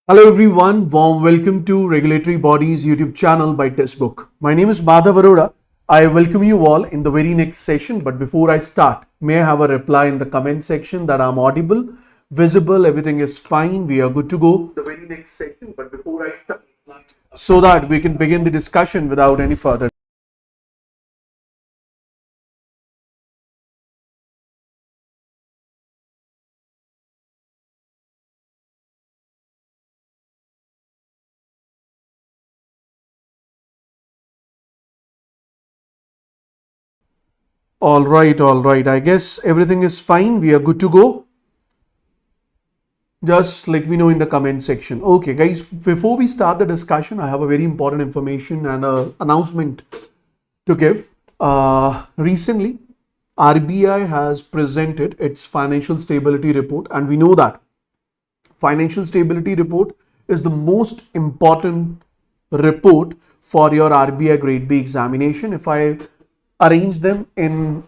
Hello everyone, warm welcome to Regulatory Bodies YouTube channel by Testbook. My name is Madhav. I welcome you all in the very next session, but before I start, may I have a reply in the comment section that I'm audible, visible, everything is fine, we are good to go. The very next session, but before I start, so that we can begin the discussion without any further. All right. I guess everything is fine. We are good to go. Just let me know in the comment section. Okay, guys, before we start the discussion, I have a very important information and an announcement to give. Recently, RBI has presented its financial stability report, and we know that financial stability report is the most important report for your RBI Grade B examination. If I arrange them in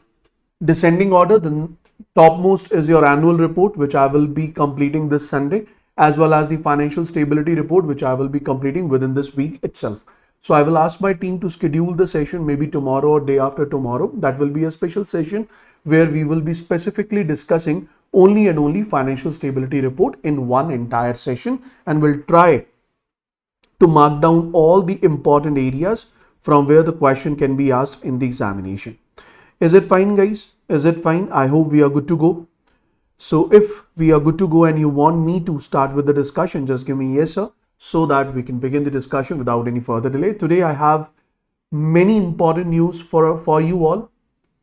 descending order, then topmost is your annual report, which I will be completing this Sunday, as well as the financial stability report, which I will be completing within this week itself. So I will ask my team to schedule the session maybe tomorrow or day after tomorrow. That will be a special session where we will be specifically discussing only and only financial stability report in one entire session, and we'll try to mark down all the important areas from where the question can be asked in the examination. Is it fine, guys? Is it fine? I hope we are good to go. So if we are good to go and you want me to start with the discussion, just give me yes, sir, so that we can begin the discussion without any further delay. Today I have many important news for you all.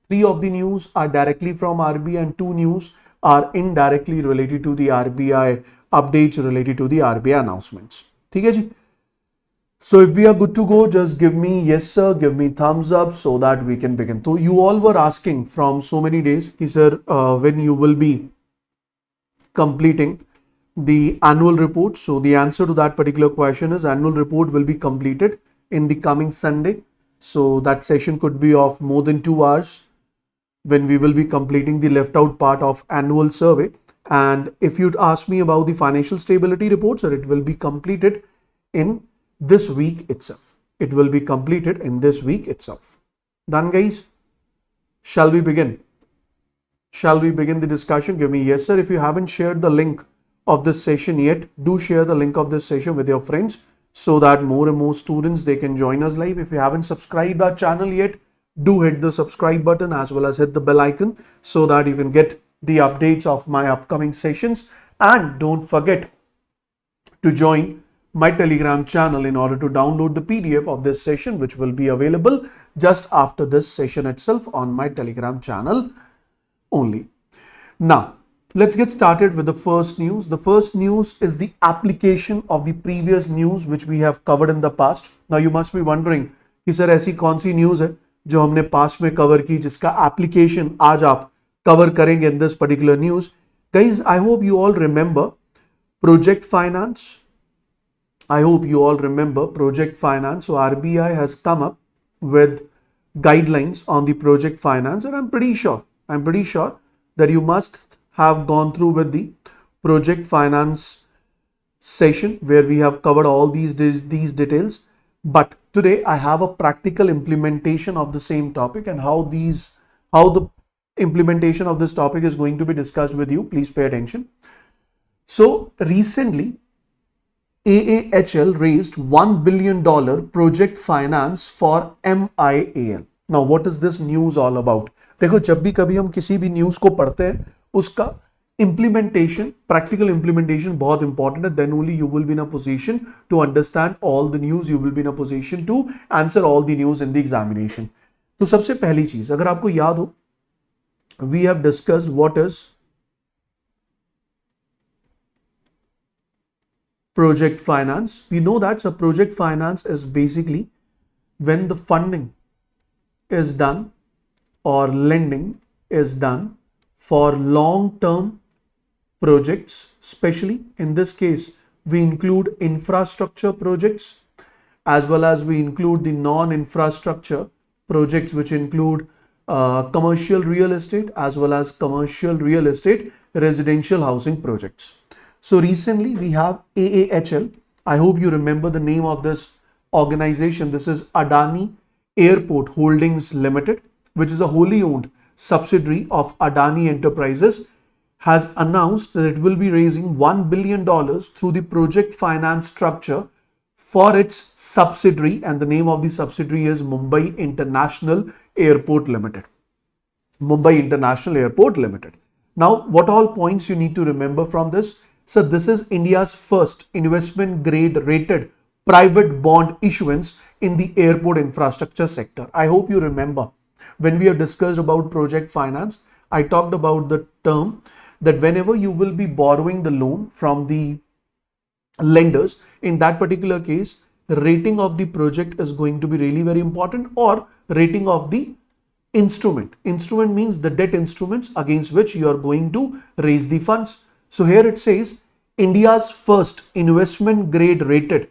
3 of the news are directly from RBI and 2 news are indirectly related to the RBI updates related to the RBI announcements. ठीक है जी? So if we are good to go, just give me yes sir, give me thumbs up so that we can begin. So you all were asking from so many days, ki sir, when you will be completing the annual report. So the answer to that particular question is annual report will be completed in the coming Sunday. So that session could be of more than 2 hours when we will be completing the left out part of annual survey. And if you'd ask me about the financial stability report, sir, it will be completed in this week itself. It will be completed in this week itself. Done, guys? Shall we begin? Shall we begin the discussion? Give me yes, sir. If you haven't shared the link of this session yet, do share the link of this session with your friends so that more and more students, they can join us live. If you haven't subscribed our channel yet, do hit the subscribe button as well as hit the bell icon so that you can get the updates of my upcoming sessions. And don't forget to join my Telegram channel in order to download the PDF of this session, which will be available just after this session itself on my Telegram channel only. Now, let's get started with the first news. The first news is the application of the previous news which we have covered in the past. Now, you must be wondering कि sir ऐसी कौन सी news है जो हमने past में cover की जिसका application आज आप कवर करेंगे in this particular news. Guys, I hope you all remember project finance. I hope you all remember project finance. So RBI has come up with guidelines on the project finance, and I'm pretty sure that you must have gone through with the project finance session where we have covered all these details. But today I have a practical implementation of the same topic and how the implementation of this topic is going to be discussed with you. Please pay attention. So recently, AAHL raised $1 billion project finance for MIAL. Now, what is this news all about? देखो, जब भी कभी हम किसी भी news को पढ़ते हैं, उसका implementation, practical implementation बहुत important है. Then only you will be in a position to understand all the news. You will be in a position to answer all the news in the examination. तो सबसे पहली चीज़, अगर आपको याद हो, we have discussed what is project finance. We know that so project finance is basically when the funding is done or lending is done for long-term projects. Especially in this case, we include infrastructure projects as well as we include the non-infrastructure projects, which include commercial real estate as well as commercial real estate residential housing projects. So recently we have AAHL. I hope you remember the name of this organization. This is Adani Airport Holdings Limited, which is a wholly owned subsidiary of Adani Enterprises, has announced that it will be raising $1 billion through the project finance structure for its subsidiary, and the name of the subsidiary is Mumbai International Airport Limited. Mumbai International Airport Limited. Now, what all points you need to remember from this? So, this is India's first investment grade rated private bond issuance in the airport infrastructure sector. I hope you remember when we have discussed about project finance, I talked about the term that whenever you will be borrowing the loan from the lenders, in that particular case, rating of the project is going to be really very important, or rating of the instrument. Instrument means the debt instruments against which you are going to raise the funds. So here it says India's first investment grade rated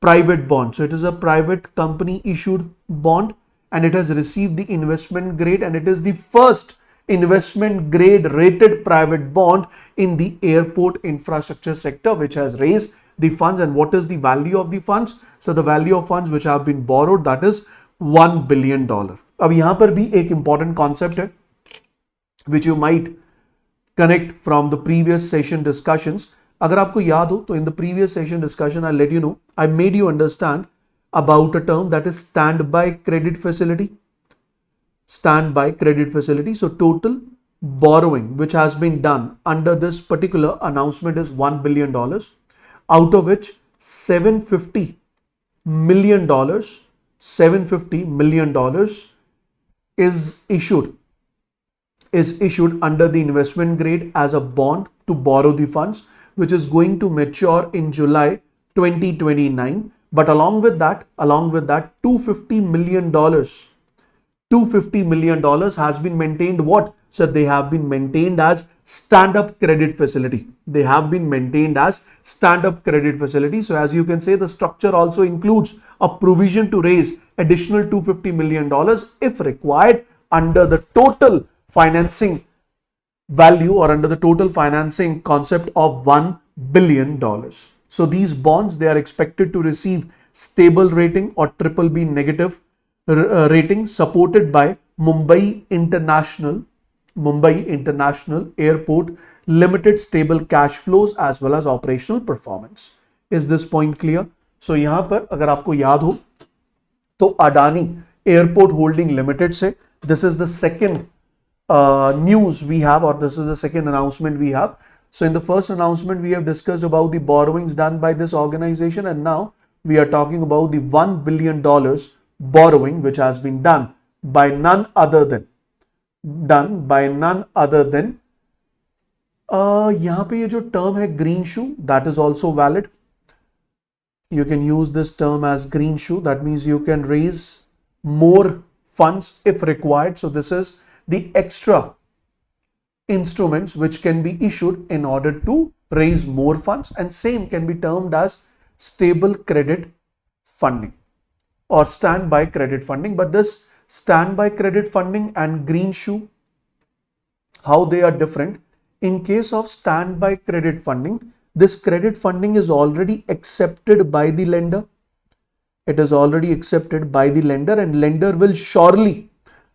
private bond. So it is a private company issued bond and it has received the investment grade, and it is the first investment grade rated private bond in the airport infrastructure sector which has raised the funds. And what is the value of the funds? So the value of funds which have been borrowed, that is $1 billion. अब यहाँ पर भी एक important concept है which you might connect from the previous session discussions. अगर आपको याद हो तो in the previous session discussion I'll let you know, I made you understand about a term that is standby credit facility. Standby credit facility. So total borrowing which has been done under this particular announcement is $1 billion, out of which $750 million is issued under the investment grade as a bond to borrow the funds, which is going to mature in July 2029. But along with that, $250 million has been maintained. What? So they have been maintained as stand-up credit facility. They have been maintained as stand-up credit facility. So as you can say, the structure also includes a provision to raise additional $250 million if required under the total financing value or under the total financing concept of $1 billion. So these bonds, they are expected to receive stable rating or BBB negative rating, supported by Mumbai International Airport Limited stable cash flows as well as operational performance. Is this point clear? So यहाँ पर अगर आपको याद हो तो Adani Airport Holding Limited से, this is the second news we have, or this is the second announcement we have. So in the first announcement we have discussed about the borrowings done by this organization, and now we are talking about the $1 billion borrowing which has been done by none other than यहाँ पे ये जो term है green shoe, that is also valid. You can use this term as green shoe. That means you can raise more funds if required. So this is the extra instruments which can be issued in order to raise more funds, and same can be termed as stable credit funding or standby credit funding. But this standby credit funding and green shoe, how they are different? In case of standby credit funding, this credit funding is already accepted by the lender. It is already accepted by the lender, and lender will surely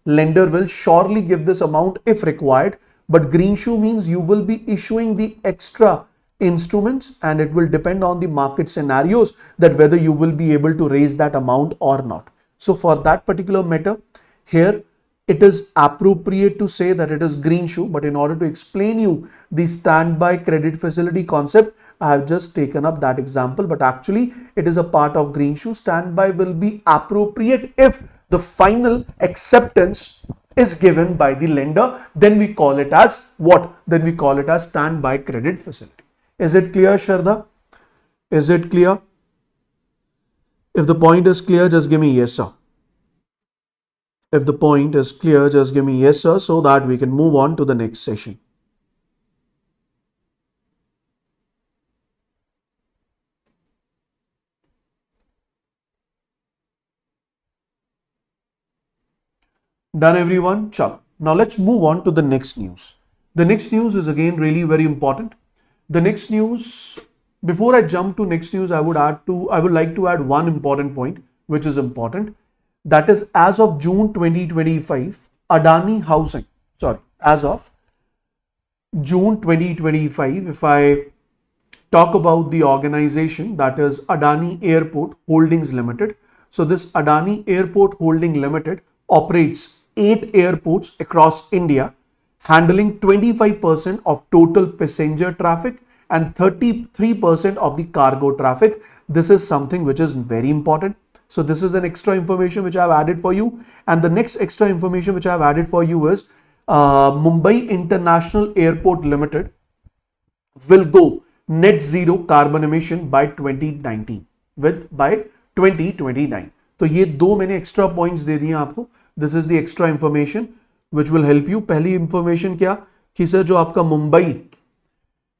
give this amount if required. But green shoe means you will be issuing the extra instruments, and it will depend on the market scenarios that whether you will be able to raise that amount or not. So for that particular matter, here it is appropriate to say that it is green shoe, but in order to explain you the standby credit facility concept, I have just taken up that example, but actually it is a part of green shoe. Standby will be appropriate if the final acceptance is given by the lender, then we call it as what? Then we call it as standby credit facility. Is it clear, Shraddha? Is it clear? If the point is clear, just give me yes, sir. If the point is clear, just give me yes, sir, so that we can move on to the next session. Done, everyone? Chalo. Now let's move on to the next news. The next news is again really very important. The next news, before I jump to next news, I would like to add one important point, which is important. That is, as of June 2025, as of June 2025, if I talk about the organization, that is Adani Airport Holdings Limited. So this Adani Airport Holding Limited operates 8 airports across India, handling 25% of total passenger traffic and 33% of the cargo traffic. This is something which is very important. So this is an extra information which I have added for you. And the next extra information which I have added for you is Mumbai International Airport Limited will go net zero carbon emission by 2019 by 2029. तो ये दो मैंने extra points दे दिए आपको. This is the extra information which will help you. पहली information क्या कि सर जो आपका Mumbai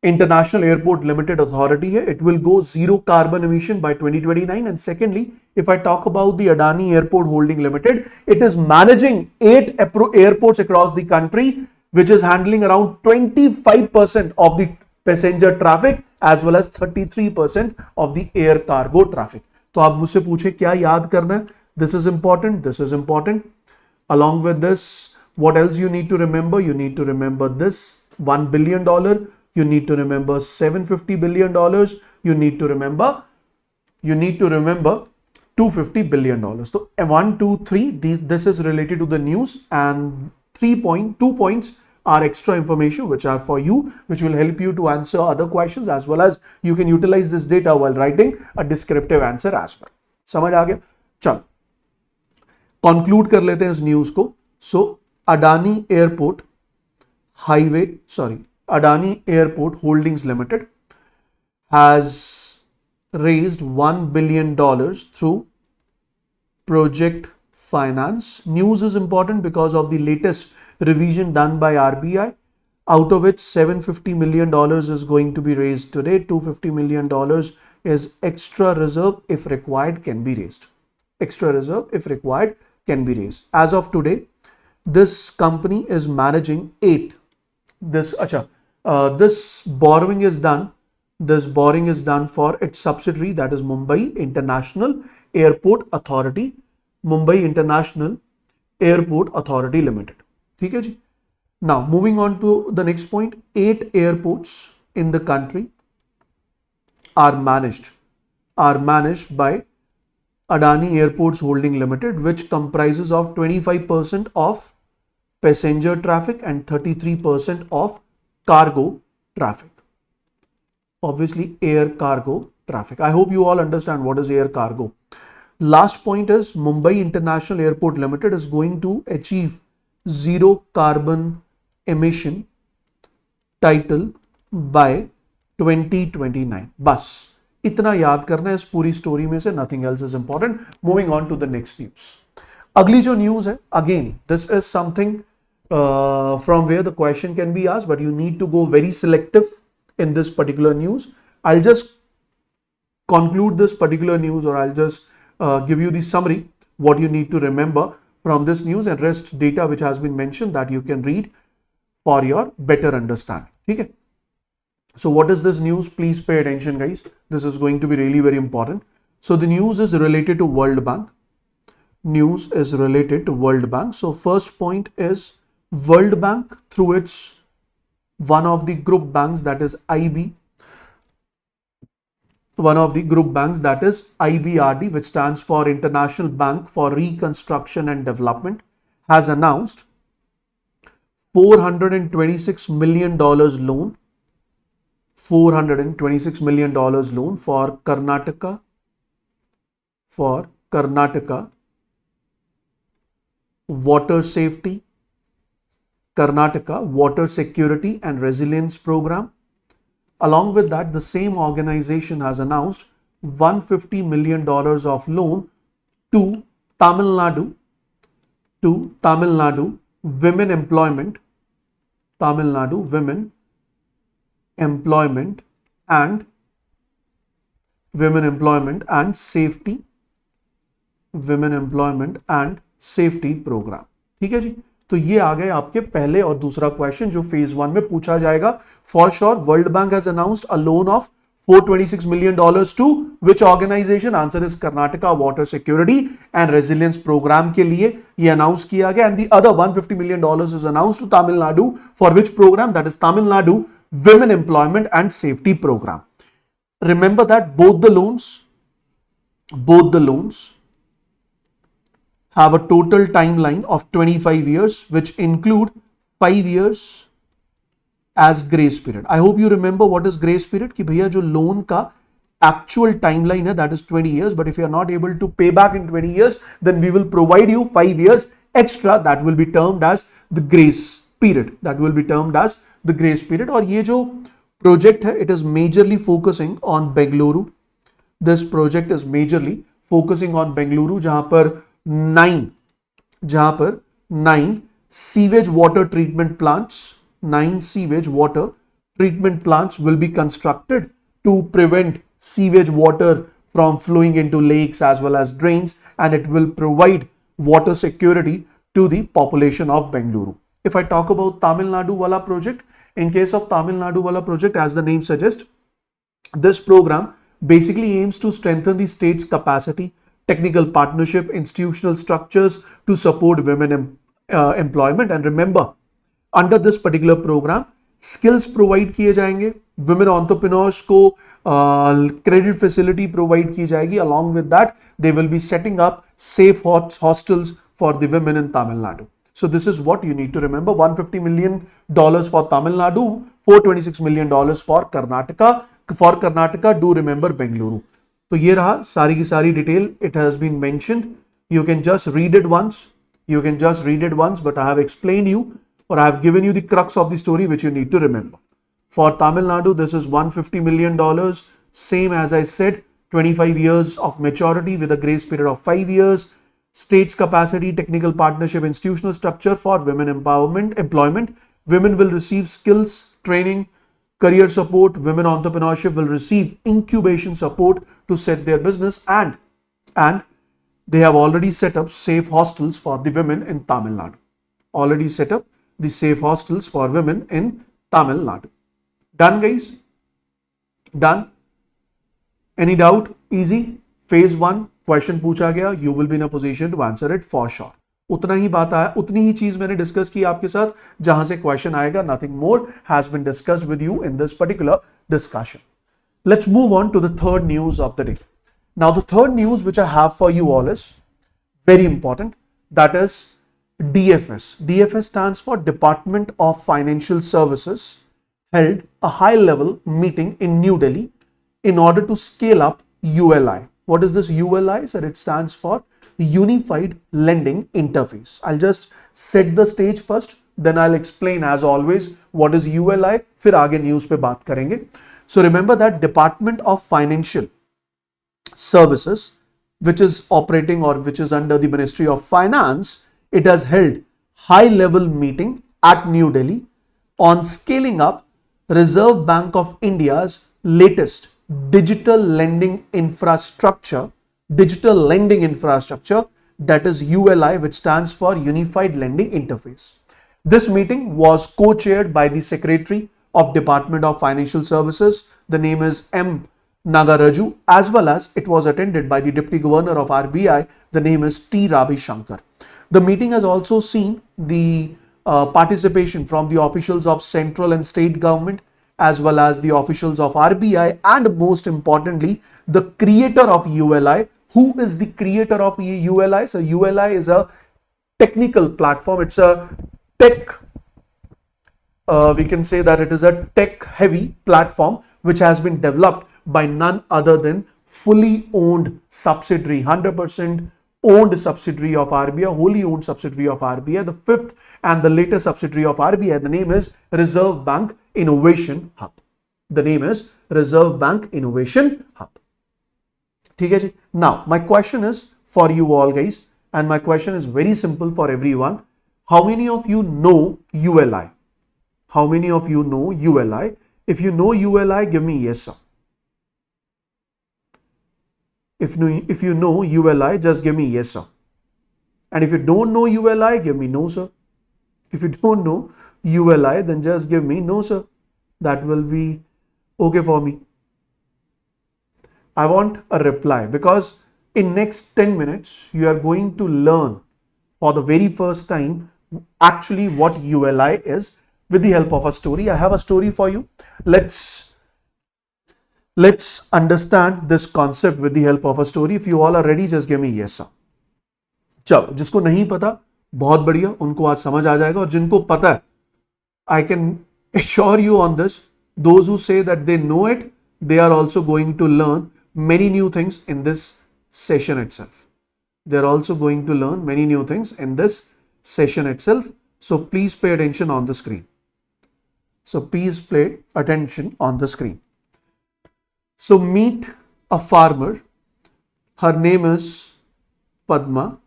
international airport limited authority है, it will go zero carbon emission by 2029. And secondly, if I talk about the Adani Airport Holding Limited, it is managing 8 airports across the country, which is handling around 25% of the passenger traffic as well as 33% of the air cargo traffic. तो आप मुझसे पूछे क्या याद करना है? This is important. This is important. Along with this, what else you need to remember? You need to remember this $1 billion. You need to remember $750 billion. You need to remember $250 billion. So 1, 2, 3, this is related to the news, and 2 points are extra information which are for you, which will help you to answer other questions, as well as you can utilize this data while writing a descriptive answer as well. समझ आ गया? चलो conclude कर लेते हैं इस news को. So Adani airport holdings limited has raised $1 billion through project finance. News is important because of the latest revision done by RBI, out of which $750 million is going to be raised today. $250 million is extra reserve if required can be raised. Extra reserve if required can be raised. As of today, this company is managing 8. This borrowing is done. This borrowing is done for its subsidiary, that is Mumbai International Airport Authority, Mumbai International Airport Authority Limited. ठीक है जी. Now moving on to the next point, 8 airports in the country are managed by Adani Airports Holding Limited, which comprises of 25% of passenger traffic and 33% of cargo traffic. Obviously air cargo traffic. I hope you all understand what is air cargo. Last point is Mumbai International Airport Limited is going to achieve zero carbon emission title by 2029. बस इतना याद करना है इस पूरी story में से. Nothing else is important. Moving on to the next news. अगली जो न्यूज है, again this is something from where the question can be asked, but you need to go very selective in this particular news. I'll just conclude this particular news, or I'll just give you the summary, what you need to remember from this news, and rest data which has been mentioned that you can read for your better understanding. Okay. So what is this news? Please pay attention, guys. This is going to be really very important. So the news is related to World Bank. News is related to World Bank. So first point is World Bank, through its one of the group banks, that is IB, one of the group banks, that is IBRD, which stands for International Bank for Reconstruction and Development, has announced $426 million loan, $426 million loan for Karnataka water safety, Karnataka Water Security and Resilience Program. Along with that, the same organization has announced $150 million of loan to Tamil Nadu Women Employment and Safety Program. ठीक है जी. तो ये आ गए आपके पहले और दूसरा question जो फेज 1 में पूछा जाएगा. For sure world bank has announced a loan of $426 million to which organization? Answer is Karnataka Water Security and Resilience Program के लिए ये अनाउंस किया गया. And the other $150 million is announced to Tamil Nadu for which program? That is Tamil Nadu Women Employment and Safety Program. Remember that both the loans have a total timeline of 25 years, which include 5 years as grace period. I hope you remember what is grace period. कि भैया जो loan का actual timeline है that is 20 years, but if you are not able to pay back in 20 years, then we will provide you 5 years extra. That will be termed as the grace period. That will be termed as the grace period. और ये जो project है, it is majorly focusing on Bengaluru. This project is majorly focusing on Bengaluru, जहां पर 9 sewage water treatment plants, 9 sewage water treatment plants will be constructed to prevent sewage water from flowing into lakes as well as drains, and it will provide water security to the population of Bengaluru. If I talk about Tamil Nadu wala project, in case of Tamil Nadu wala project, as the name suggests, this program basically aims to strengthen the state's capacity, technical partnership, institutional structures to support women employment. And remember, under this particular programme skills provide किए जाएंगे, women entrepreneurs को credit facility provide की जाएगी. Along with that they will be setting up safe hostels for the women in Tamil Nadu. So this is what you need to remember. $150 million for Tamil Nadu, $426 million for Karnataka. For Karnataka, do remember Bengaluru. तो ये रहा सारी की सारी detail. It has been mentioned. You can just read it once. But I have explained you, or I have given you the crux of the story which you need to remember. For Tamil Nadu, this is $150 million. Same as I said, 25 years of maturity with a grace period of 5 years. State's capacity, technical partnership, institutional structure for women employment. Women will receive skills, training, career support. Women entrepreneurship will receive incubation support to set their business, and they have already set up safe hostels for the women in Tamil Nadu. Already set up the safe hostels for women in Tamil Nadu. Done, guys? Done? Any doubt? Easy? Phase 1 question पूछा गया, you will be in a position to answer it for sure. उतना ही बात आया, उतनी ही चीज मैंने discuss की आपके साथ जहां से क्वेश्चन आएगा. Nothing more has been discussed with you in this particular discussion. Let's move on to the third news of the day. Now, the third news which I have for you all is very important. That is DFS. DFS stands for Department of Financial Services held a high-level meeting in New Delhi in order to scale up ULI. What is this ULI? Sir, it stands for Unified Lending Interface. I'll just set the stage first, then I'll explain as always what is ULI. फिर आगे news पे बात करेंगे. So remember that Department of Financial Services, which is operating or which is under the Ministry of Finance, it has held high-level meeting at New Delhi on scaling up Reserve Bank of India's latest digital lending infrastructure, that is ULI, which stands for Unified Lending Interface. This meeting was co-chaired by the Secretary of Department of Financial Services. The name is M. Nagaraju, as well as it was attended by the Deputy Governor of RBI. The name is T. Ravi Shankar. The meeting has also seen the participation from the officials of central and state government, as well as the officials of RBI, and most importantly, the creator of ULI. Who is the creator of ULI? So ULI is a technical platform. It's a tech, we can say that it is a tech heavy platform which has been developed by none other than fully owned subsidiary, 100% owned subsidiary of RBI, wholly owned subsidiary of RBI, the fifth and the latest subsidiary of RBI. The name is Reserve Bank Innovation Hub. The name is Reserve Bank Innovation Hub. ठीक है जी. Now, my question is for you all guys, and my question is very simple for everyone. How many of you know ULI? How many of you know ULI? If you know ULI, give me yes, sir. If you know ULI, just give me yes, sir. And if you don't know ULI, give me no, sir. If you don't know ULI, then just give me no sir. That will be okay for me. I want a reply, because in next 10 minutes you are going to learn for the very first time actually what ULI is with the help of a story. I have a story for you. Let's understand this concept with the help of a story. If you all are ready, just give me yes sir. चलो, जिसको नहीं पता बहुत बढ़िया, उनको आज समझ आ जाएगा, और जिनको पता है, I can assure you on this, those who say that they know it, they are also going to learn many new things in this session itself. They are also going to learn many new things in this session itself. So please pay attention on the screen. So please pay attention on the screen. So meet a farmer. Her name is Padma.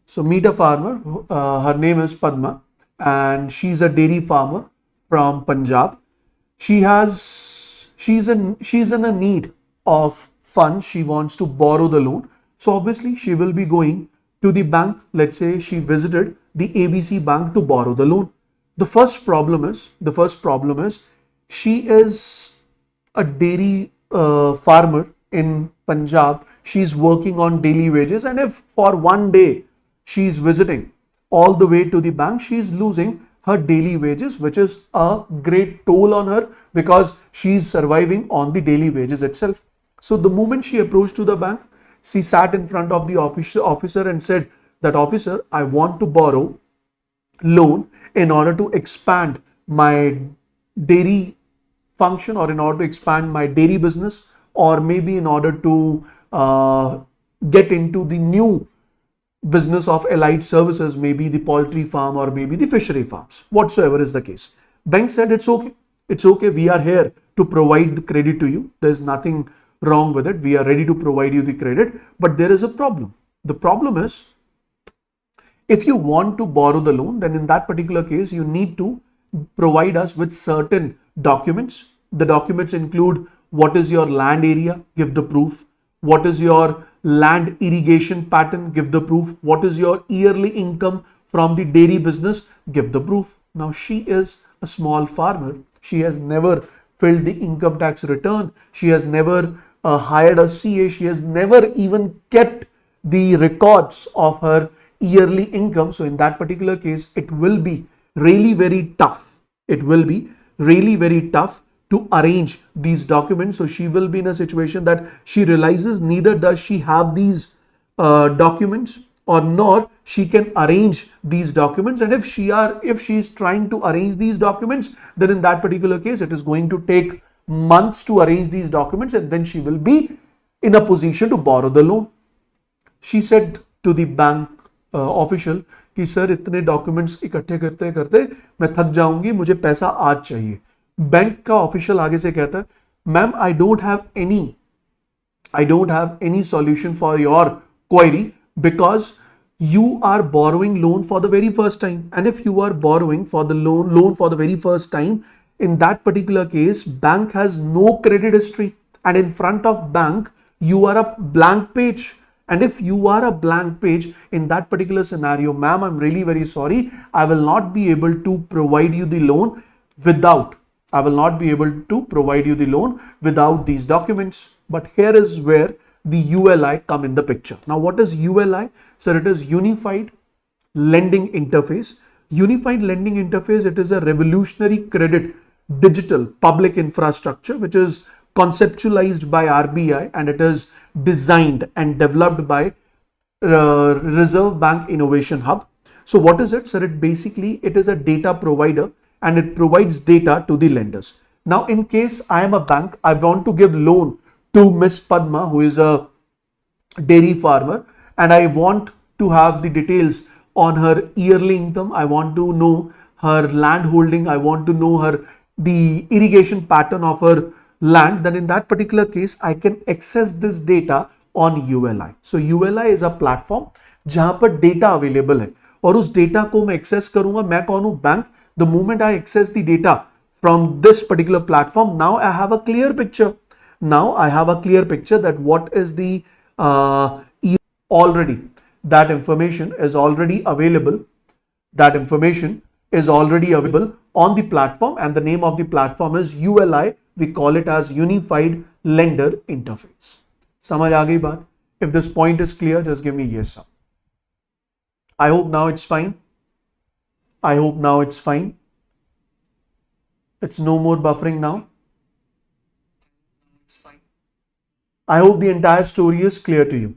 So meet a farmer. Her name is Padma, and she's a dairy farmer from Punjab. She's in a need of funds. She wants to borrow the loan. So obviously she will be going to the bank. Let's say she visited the ABC bank to borrow the loan. The first problem is she is a dairy farmer in Punjab. She's working on daily wages, and if for one day she's visiting all the way to the bank, she's losing her daily wages, which is a great toll on her, because she's surviving on the daily wages itself. So the moment she approached to the bank, she sat in front of the officer and said that, officer, I want to borrow loan in order to expand my dairy function, or in order to expand my dairy business, or maybe in order to get into the new business of allied services, maybe the poultry farm or maybe the fishery farms, whatsoever is the case. Bank said, it's okay, we are here to provide the credit to you. There's nothing wrong with it. We are ready to provide you the credit, but there is a problem. The problem is, if you want to borrow the loan, then in that particular case, you need to provide us with certain documents. The documents include what is your land area, give the proof. What is your land irrigation pattern, give the proof. What is your yearly income from the dairy business, give the proof. Now she is a small farmer. She has never filled the income tax return. She has never hired a CA. She has never even kept the records of her yearly income. So in that particular case, it will be really very tough. It will be really very tough to arrange these documents. So she will be in a situation that she realizes neither does she have these documents, or nor she can arrange these documents. And if she is trying to arrange these documents, then in that particular case, it is going to take months to arrange these documents, and then she will be in a position to borrow the loan. She said to the bank official कि sir इतने documents इकट्ठे करते करते मैं थक जाऊंगी, मुझे पैसा आज चाहिए. बैंक का ऑफिशियल आगे से कहता है, ma'am I don't have any solution for your query, because you are borrowing loan for the very first time, and if you are borrowing for the loan for the very first time, in that particular case, bank has no credit history, and in front of bank you are a blank page. And if you are a blank page in that particular scenario, ma'am, I'm really very sorry, I will not be able to provide you the loan without these documents. But here is where the ULI come in the picture. Now, what is ULI? So it is Unified Lending Interface. Unified Lending Interface, it is a revolutionary credit digital public infrastructure which is conceptualized by RBI, and it is designed and developed by Reserve Bank Innovation Hub. So what is it? So it is a data provider, and it provides data to the lenders. Now, in case I am a bank, I want to give loan to Miss Padma, who is a dairy farmer, and I want to have the details on her yearly income. I want to know her land holding. I want to know the irrigation pattern of her land. Then in that particular case, I can access this data on ULI. So ULI is a platform जहां पर data available है, और उस data को मैं access करूंगा. मैं कौन हूं? Bank. The moment I access the data from this particular platform, now I have a clear picture. That what is the already, that information is already available. that information is already available on the platform, and the name of the platform is ULI. We call it as Unified Lender Interface. समझ आ गई बात? If this point is clear, just give me yes, sir. I hope now it's fine. I hope now it's fine. It's no more buffering now. I hope the entire story is clear to you.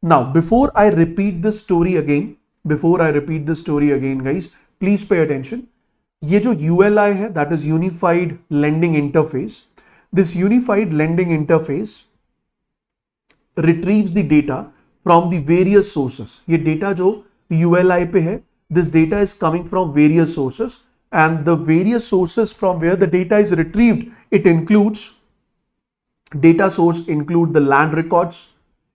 Now, before I repeat the story again, guys, please pay attention. ये जो ULI है, that is Unified Lending Interface. This Unified Lending Interface retrieves the data from the various sources. ये data जो ULI पे है, this data is coming from various sources, and the various sources from where the data is retrieved, it includes data source include the land records,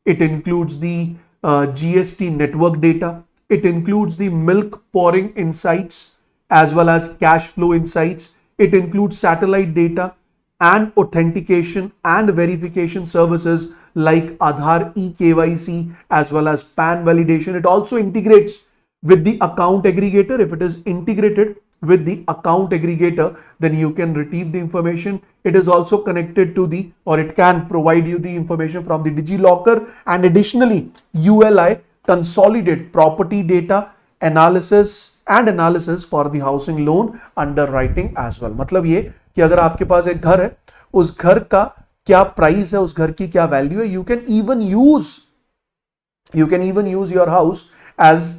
it includes the GST network data, it includes the milk pouring insights as well as cash flow insights, it includes satellite data and authentication and verification services like Aadhaar eKYC as well as PAN validation. It also integrates with the account aggregator. If it is integrated with the account aggregator, then you can retrieve the information. It is also connected to the, or it can provide you the information from the DigiLocker, and additionally ULI consolidate property data analysis for the housing loan underwriting as well. मतलब ये कि अगर आपके पास एक घर है, उस घर का क्या प्राइस है, उस घर की क्या वैल्यू है, you can even use your house as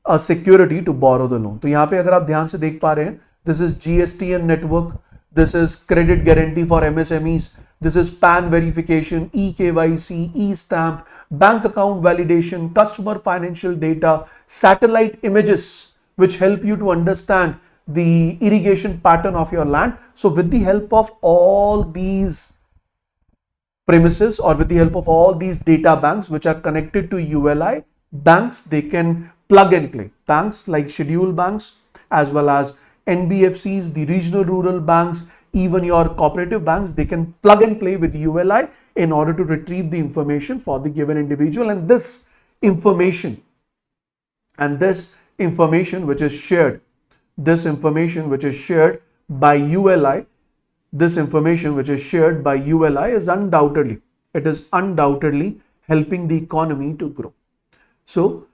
a security to borrow the loan. तो यहाँ पे अगर आप ध्यान से देख पा रहे हैं, this is GSTN network, this is credit guarantee for MSMEs, this is PAN verification, eKYC, e-stamp, bank account validation, customer financial data, satellite images which help you to understand the irrigation pattern of your land. So with the help of all these premises, or with the help of all these data banks which are connected to ULI, banks, they can plug and play. Banks like scheduled banks as well as NBFCs, the regional rural banks, even your cooperative banks, they can plug and play with ULI in order to retrieve the information for the given individual. And this information which is shared, by ULI, is undoubtedly helping the economy to grow. So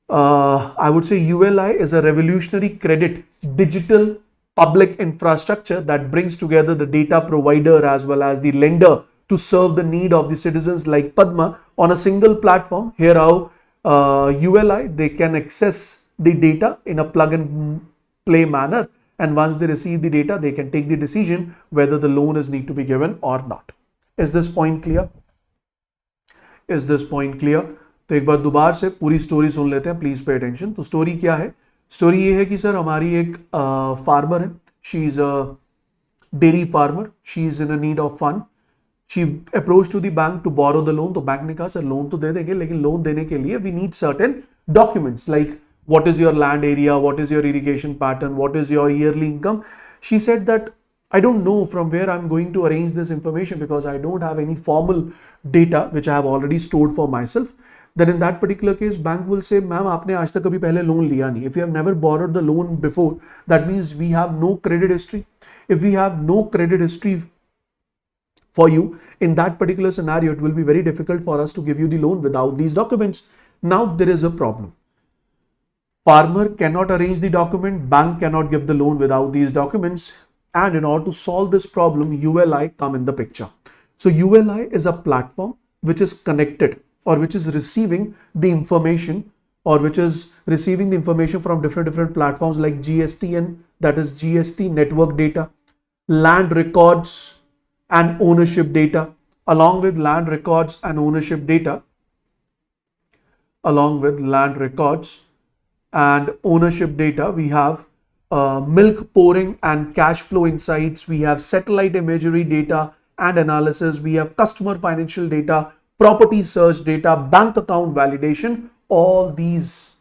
I would say ULI is a revolutionary credit digital public infrastructure that brings together the data provider as well as the lender to serve the need of the citizens like Padma on a single platform. Here how ULI, they can access the data in a plug and play manner, and once they receive the data, they can take the decision whether the loan is need to be given or not. Is this point clear? तो एक बार दोबारा से पूरी story सुन लेते हैं, please pay attention. तो story क्या है? स्टोरी ये है कि सर हमारी एक फार्मर है, she is a dairy farmer, she is in a need of fund, she approach to the bank to borrow the loan. तो बैंक ने कहा सर लोन तो दे देंगे, लेकिन लोन देने के लिए we need certain documents like what is your land area, what is your irrigation pattern, what is your yearly income. She said that I don't know from where I'm going to arrange this information because I don't have any formal data which I have already stored for myself. Then in that particular case, bank will say, ma'am, आपने आज तक कभी पहले loan लिया नहीं. If you have never borrowed the loan before, that means we have no credit history. If we have no credit history for you, in that particular scenario, it will be very difficult for us to give you the loan without these documents. Now there is a problem. Farmer cannot arrange the document, bank cannot give the loan without these documents, and in order to solve this problem, ULI come in the picture. So ULI is a platform which is connected, or which is receiving the information, or which is receiving the information from different platforms like GSTN, that is GST network data, land records and ownership data. Along with land records and ownership data, we have milk pouring and cash flow insights, we have satellite imagery data and analysis, we have customer financial data, property search data, bank account validation. All these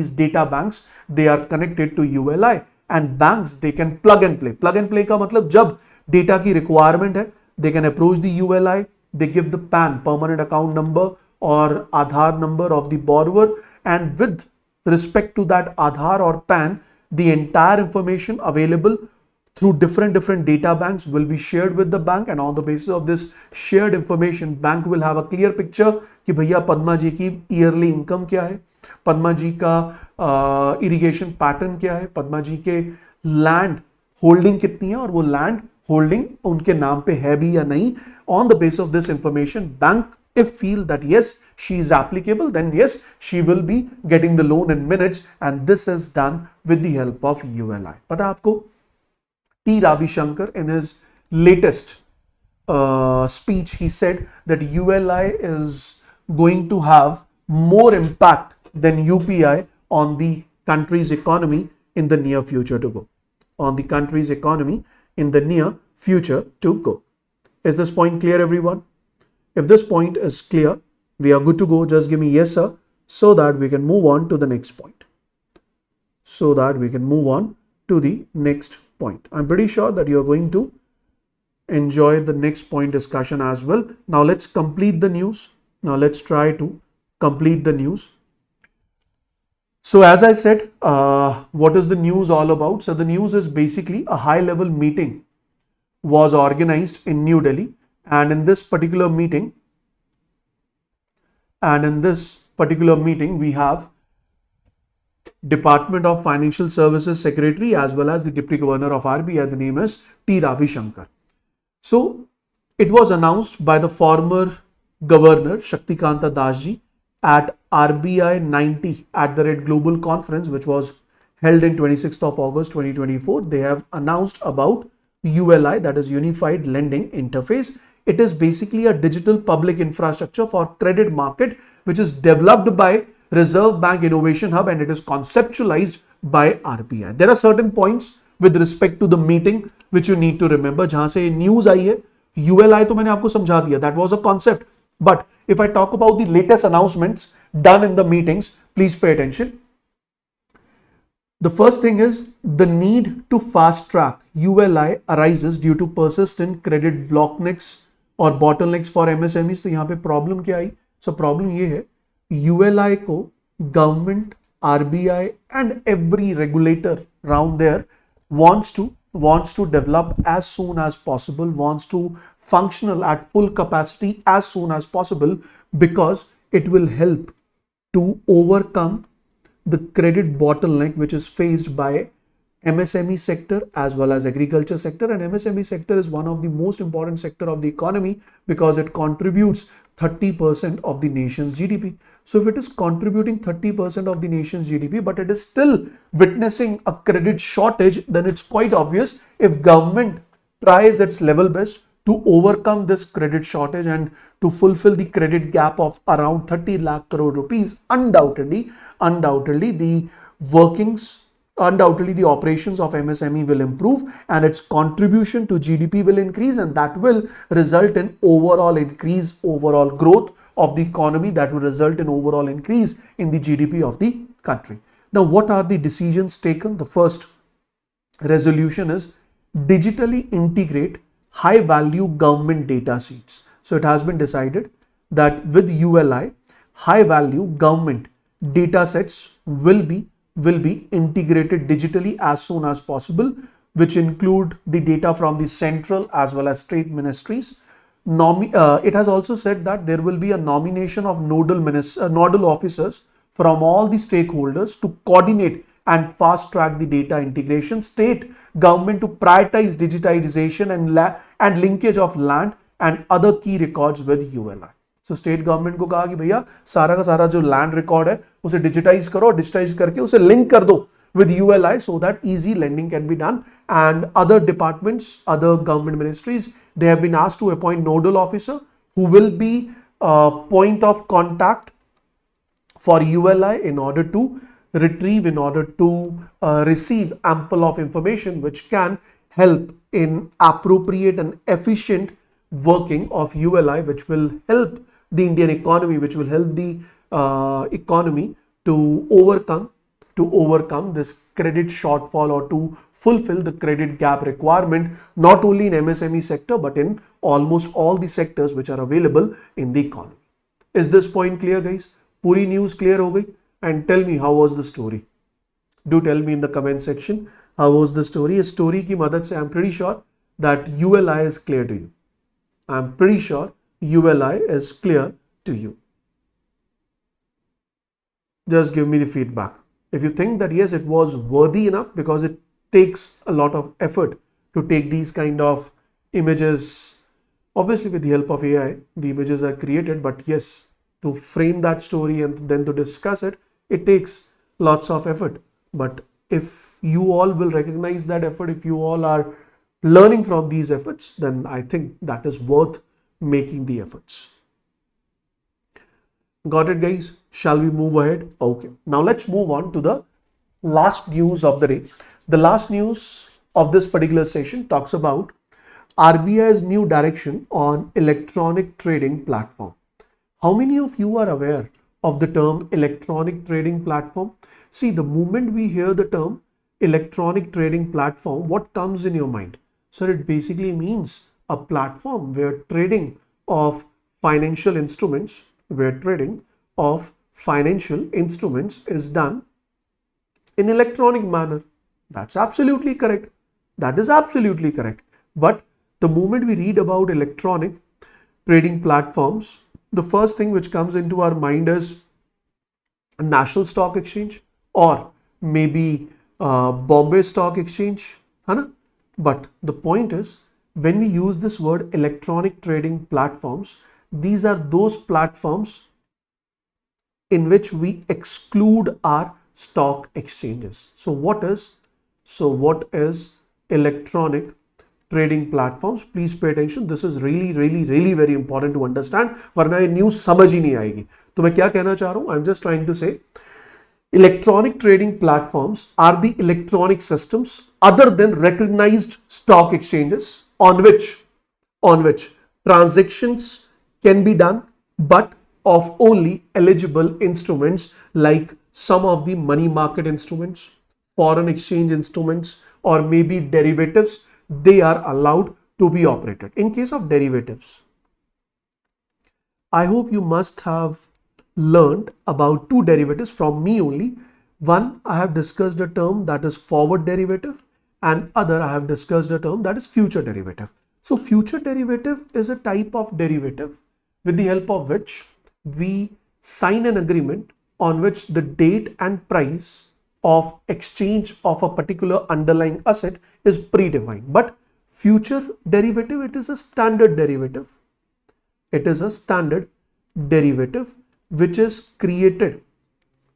data banks, they are connected to ULI, and banks, they can plug and play. Plug and play का मतलब जब data की requirement है, they can approach the ULI, they give the PAN, permanent account number, or Aadhaar number of the borrower, and with respect to that Aadhaar or PAN, the entire information available through different data banks will be shared with the bank, and on the basis of this shared information, bank will have a clear picture कि भैया पद्मा जी की yearly income क्या है, पद्मा जी का irrigation pattern क्या है, पद्मा जी के land holding कितनी है और वो लैंड होल्डिंग उनके नाम पे है भी या नहीं. On the basis of this information, bank if feel that yes, she is applicable, then yes, she will be getting the loan in minutes, and this is done with the help of ULI. पता है आपको, T. Ravishankar in his latest speech, he said that ULI is going to have more impact than UPI on the country's economy in the near future to go. On the country's economy in the near future to go. Is this point clear, everyone? If this point is clear, we are good to go. Just give me yes, sir, so that we can move on to the next point. So that we can move on to the next point. I'm pretty sure that you are going to enjoy the next point discussion as well. Now let's complete the news. Now let's try to complete the news. So as I said, what is the news all about? So the news is basically a high-level meeting was organized in New Delhi, and in this particular meeting, we have Department of Financial Services Secretary as well as the Deputy Governor of RBI. The name is T. Ravishankar. So it was announced by the former Governor Shaktikanta Das ji at RBI 90 @ Global Conference, which was held in 26th of August 2024. They have announced about ULI, that is Unified Lending Interface. It is basically a digital public infrastructure for credit market, which is developed by Reserve Bank Innovation Hub, and it is conceptualized by RBI. There are certain points with respect to the meeting which you need to remember. जहां से news आई है, ULI तो मैंने आपको समझा दिया, that was a concept. But if I talk about the latest announcements done in the meetings, please pay attention. The first thing is the need to fast track ULI arises due to persistent credit bottlenecks or bottlenecks for MSMEs. तो यहाँ पे problem क्या आई? So problem ये है, ULI को government, RBI and every regulator around there wants to develop as soon as possible, wants to functional at full capacity as soon as possible, because it will help to overcome the credit bottleneck which is faced by MSME sector as well as agriculture sector. And MSME sector is one of the most important sector of the economy because it contributes 30% of the nation's GDP. So if it is contributing 30% of the nation's GDP, but it is still witnessing a credit shortage, then it's quite obvious if government tries its level best to overcome this credit shortage and to fulfill the credit gap of around 30 lakh crore rupees, undoubtedly the workings, undoubtedly the operations of MSME will improve and its contribution to GDP will increase, and that will result in overall increase, overall growth of the economy, that will result in overall increase in the GDP of the country. Now, what are the decisions taken? The first resolution is digitally integrate high value government data sheets. So it has been decided that with ULI, high value government data sets will be integrated digitally as soon as possible, which include the data from the central as well as state ministries. It has also said that there will be a nomination of nodal officers from all the stakeholders to coordinate and fast track the data integration. State government to prioritize digitization and linkage of land and other key records with ULI. So state government को कहा कि भैया सारा का सारा जो land record है उसे digitize करो, digitize करके उसे link कर दो with ULI so that easy lending can be done. And other departments, other government ministries, they have been asked to appoint nodal officer who will be point of contact for ULI in order to retrieve, in order to receive ample of information which can help in appropriate and efficient working of ULI, which will help the Indian economy, which will help the economy to overcome this credit shortfall or to fulfill the credit gap requirement, not only in MSME sector but in almost all the sectors which are available in the economy. Is this point clear, guys? पूरी news clear हो गई? and tell me how was the story. Do tell me in the comment section how was the story. A story ki madad se I'm pretty sure that ULI is clear to you. I'm pretty sure ULI is clear to you. Just give me the feedback. If you think that yes, it was worthy enough, because it takes a lot of effort to take these kind of images. Obviously, with the help of AI, the images are created, but yes, to frame that story and then to discuss it, it takes lots of effort. But if you all will recognize that effort, if you all are learning from these efforts, then I think that is worth making the efforts. Got it, guys? Shall we move ahead? Okay. Now let's move on to the last news of the day. The last news of this particular session talks about RBI's new direction on electronic trading platform. How many of you are aware of the term electronic trading platform? See, the moment we hear the term electronic trading platform, what comes in your mind? So it basically means a platform where trading of financial instruments, is done in electronic manner. That's absolutely correct. That is absolutely correct. But the moment we read about electronic trading platforms, the first thing which comes into our mind is a National Stock Exchange or maybe Bombay Stock Exchange. But the point is, when we use this word electronic trading platforms, these are those platforms in which we exclude our stock exchanges. So what is electronic trading platforms? Please pay attention. This is really very important to understand, वरना ये news समझ ही नहीं आएगी. तो मैं क्या कहना चाह रहा हूँ? I'm just trying to say electronic trading platforms are the electronic systems other than recognized stock exchanges on which transactions can be done, but of only eligible instruments like some of the money market instruments, foreign exchange instruments, or maybe derivatives. They are allowed to be operated. In case of derivatives, I hope you must have learned about two derivatives from me only. One, I have discussed a term that is forward derivative, and other I have discussed a term that is future derivative. So future derivative is a type of derivative with the help of which we sign an agreement on which the date and price of exchange of a particular underlying asset is predefined. But future derivative, it is a standard derivative. It is a standard derivative which is created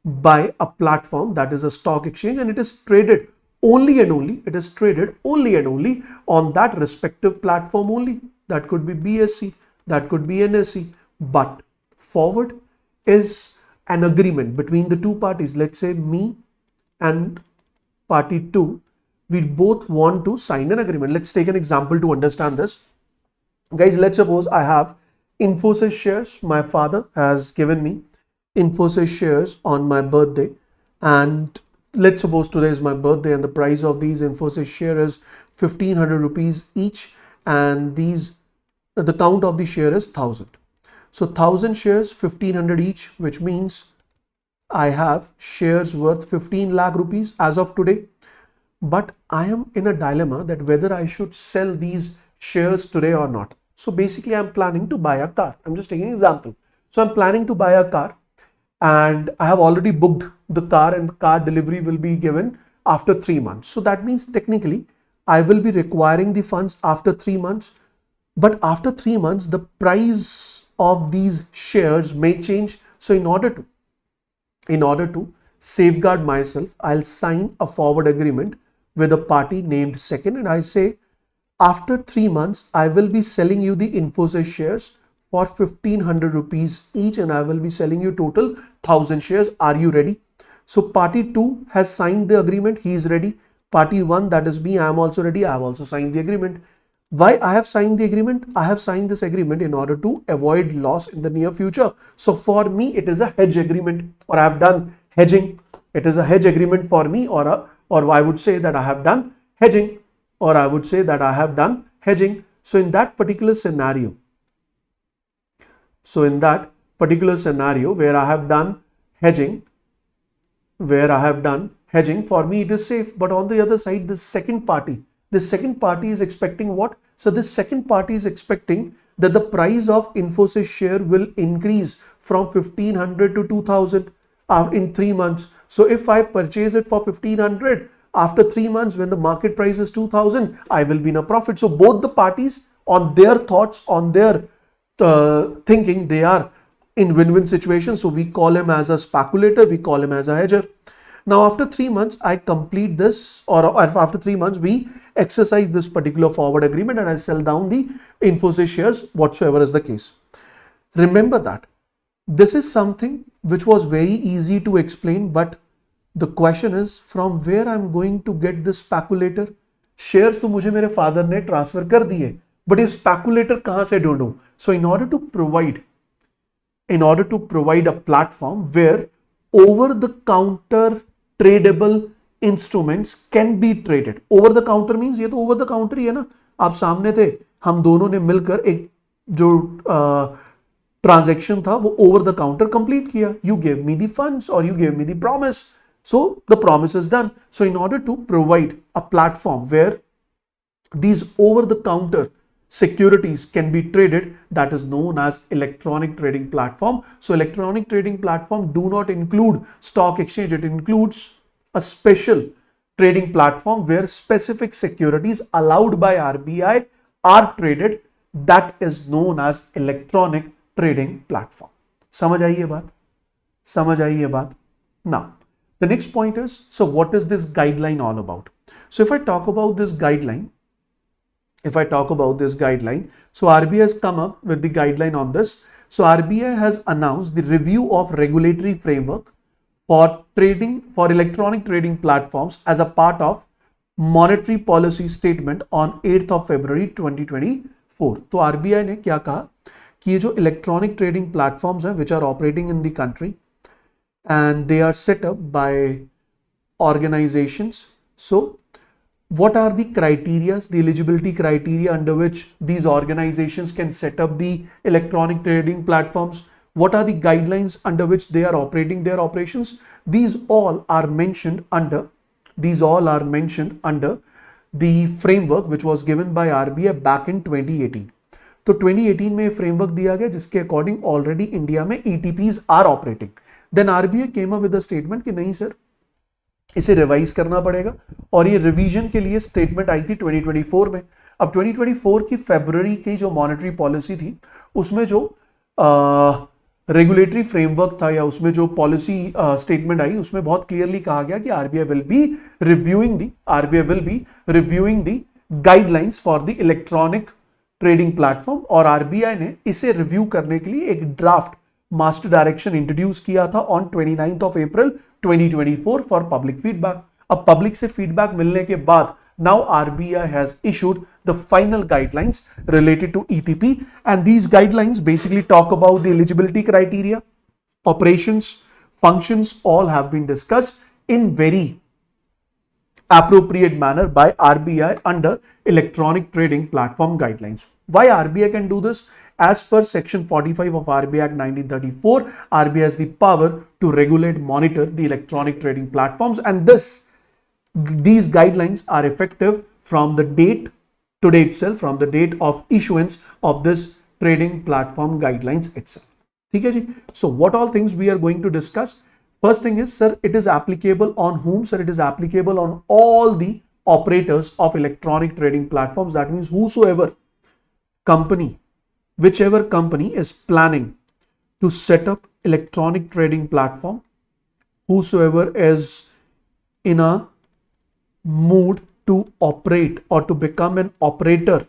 by a platform, that is a stock exchange, and it is traded only and only on that respective platform only. That could be BSE, that could be NSE. But forward is an agreement between the two parties. Let's say me and party 2, we both want to sign an agreement. Let's take an example to understand this. Guys, let's suppose I have Infosys shares. My father has given me Infosys shares on my birthday, and let's suppose today is my birthday and the price of these Infosys shares is 1500 rupees each, and the count of the share is 1000. So 1000 shares, 1500 each, which means I have shares worth 15 lakh rupees as of today. But I am in a dilemma that whether I should sell these shares today or not. So basically I'm planning to buy a car. I'm just taking an example. So I'm planning to buy a car, and I have already booked the car, and car delivery will be given after 3 months. So that means technically I will be requiring the funds after 3 months. But after 3 months, the price of these shares may change. So in order to safeguard myself, I'll sign a forward agreement with a party named second, and I say, after 3 months, I will be selling you the Infosys shares for 1500 rupees each, and I will be selling you total 1000 shares. Are you ready? So party 2 has signed the agreement. He is ready. Party 1, that is me, I am also ready. I have also signed the agreement. Why I have signed the agreement? I have signed this agreement in order to avoid loss in the near future. So for me, it is a hedge agreement, or I have done hedging. It is a hedge agreement for me, or I would say that I have done hedging, So in that particular scenario, where I have done hedging, where I have done hedging, for me it is safe. But on the other side, this second party is expecting what? So this second party is expecting that the price of Infosys share will increase from 1500 to 2000 in 3 months. So if I purchase it for 1500, after 3 months when the market price is 2000, I will be in a profit. So both the parties, on their thoughts, on their thinking, they are in win-win situation. So we call him as a speculator, we call him as a hedger. Now after 3 months I complete this, or after 3 months we exercise this particular forward agreement and I sell down the Infosys shares, whatsoever is the case. Remember that this is something which was very easy to explain, but the question is from where I'm going to get this speculator. Shares तो मुझे मेरे father ने transfer कर दिए, but ये speculator कहाँ से ढूंढूं? So in order to provide a platform where over the counter tradable instruments can be traded. Over the counter means ये तो over the counter ही है ना, आप सामने थे, हम दोनों ने मिलकर एक जो transaction था वो over the counter complete किया. You gave me the funds or you gave me the promise. So the promise is done. So in order to provide a platform where these over the counter securities can be traded, that is known as electronic trading platform. So electronic trading platform do not include stock exchange. It includes a special trading platform where specific securities allowed by RBI are traded. That is known as electronic trading platform. समझ आई ये बात? समझ आई ये बात? Now the next point is, so what is this guideline all about? So if I talk about this guideline, so RBI has come up with the guideline on this. So RBI has announced the review of regulatory framework for electronic trading platforms as a part of monetary policy statement on 8th of February 2024. तो RBI ने क्या कहा कि ये जो electronic trading platforms हैं which are operating in the country and they are set up by organizations. So what are the criteria, the eligibility criteria under which these organizations can set up the electronic trading platforms? What are the guidelines under which they are operating their operations? These all are mentioned under the framework which was given by RBI back in 2018. तो 2018 में framework दिया गया जिसके according already India में ETPs are operating. Then RBI came up with a statement कि नहीं sir, इसे revise करना पड़ेगा, और ये रिवीजन के लिए स्टेटमेंट आई थी 2024 में. अब 2024 की फरवरी की जो मॉनेटरी पॉलिसी थी उसमें जो रेगुलेटरी फ्रेमवर्क था या उसमें जो पॉलिसी स्टेटमेंट आई उसमें बहुत क्लियरली कहा गया कि RBI will be reviewing the guidelines for the electronic trading platform. और आरबीआई ने इसे रिव्यू करने के लिए एक ड्राफ्ट मास्टर डायरेक्शन इंट्रोड्यूस किया था on 29th of April 2024 for public feedback. अब पब्लिक से फीडबैक मिलने के बाद now RBI has issued the final guidelines related to ETP, and these guidelines basically talk about the eligibility criteria, operations, functions, all have been discussed in very appropriate manner by RBI under electronic trading platform guidelines. Why RBI can do this? As per section 45 of RBI Act 1934, RBI has the power to regulate, monitor the electronic trading platforms, and these guidelines are effective from the date today itself, from the date of issuance of this trading platform guidelines itself. ठीक है जी. So what all things we are going to discuss? First thing is, sir, it is applicable on whom? Sir, it is applicable on all the operators of electronic trading platforms. That means whichever company is planning to set up electronic trading platform, whosoever is in a mood to operate or to become an operator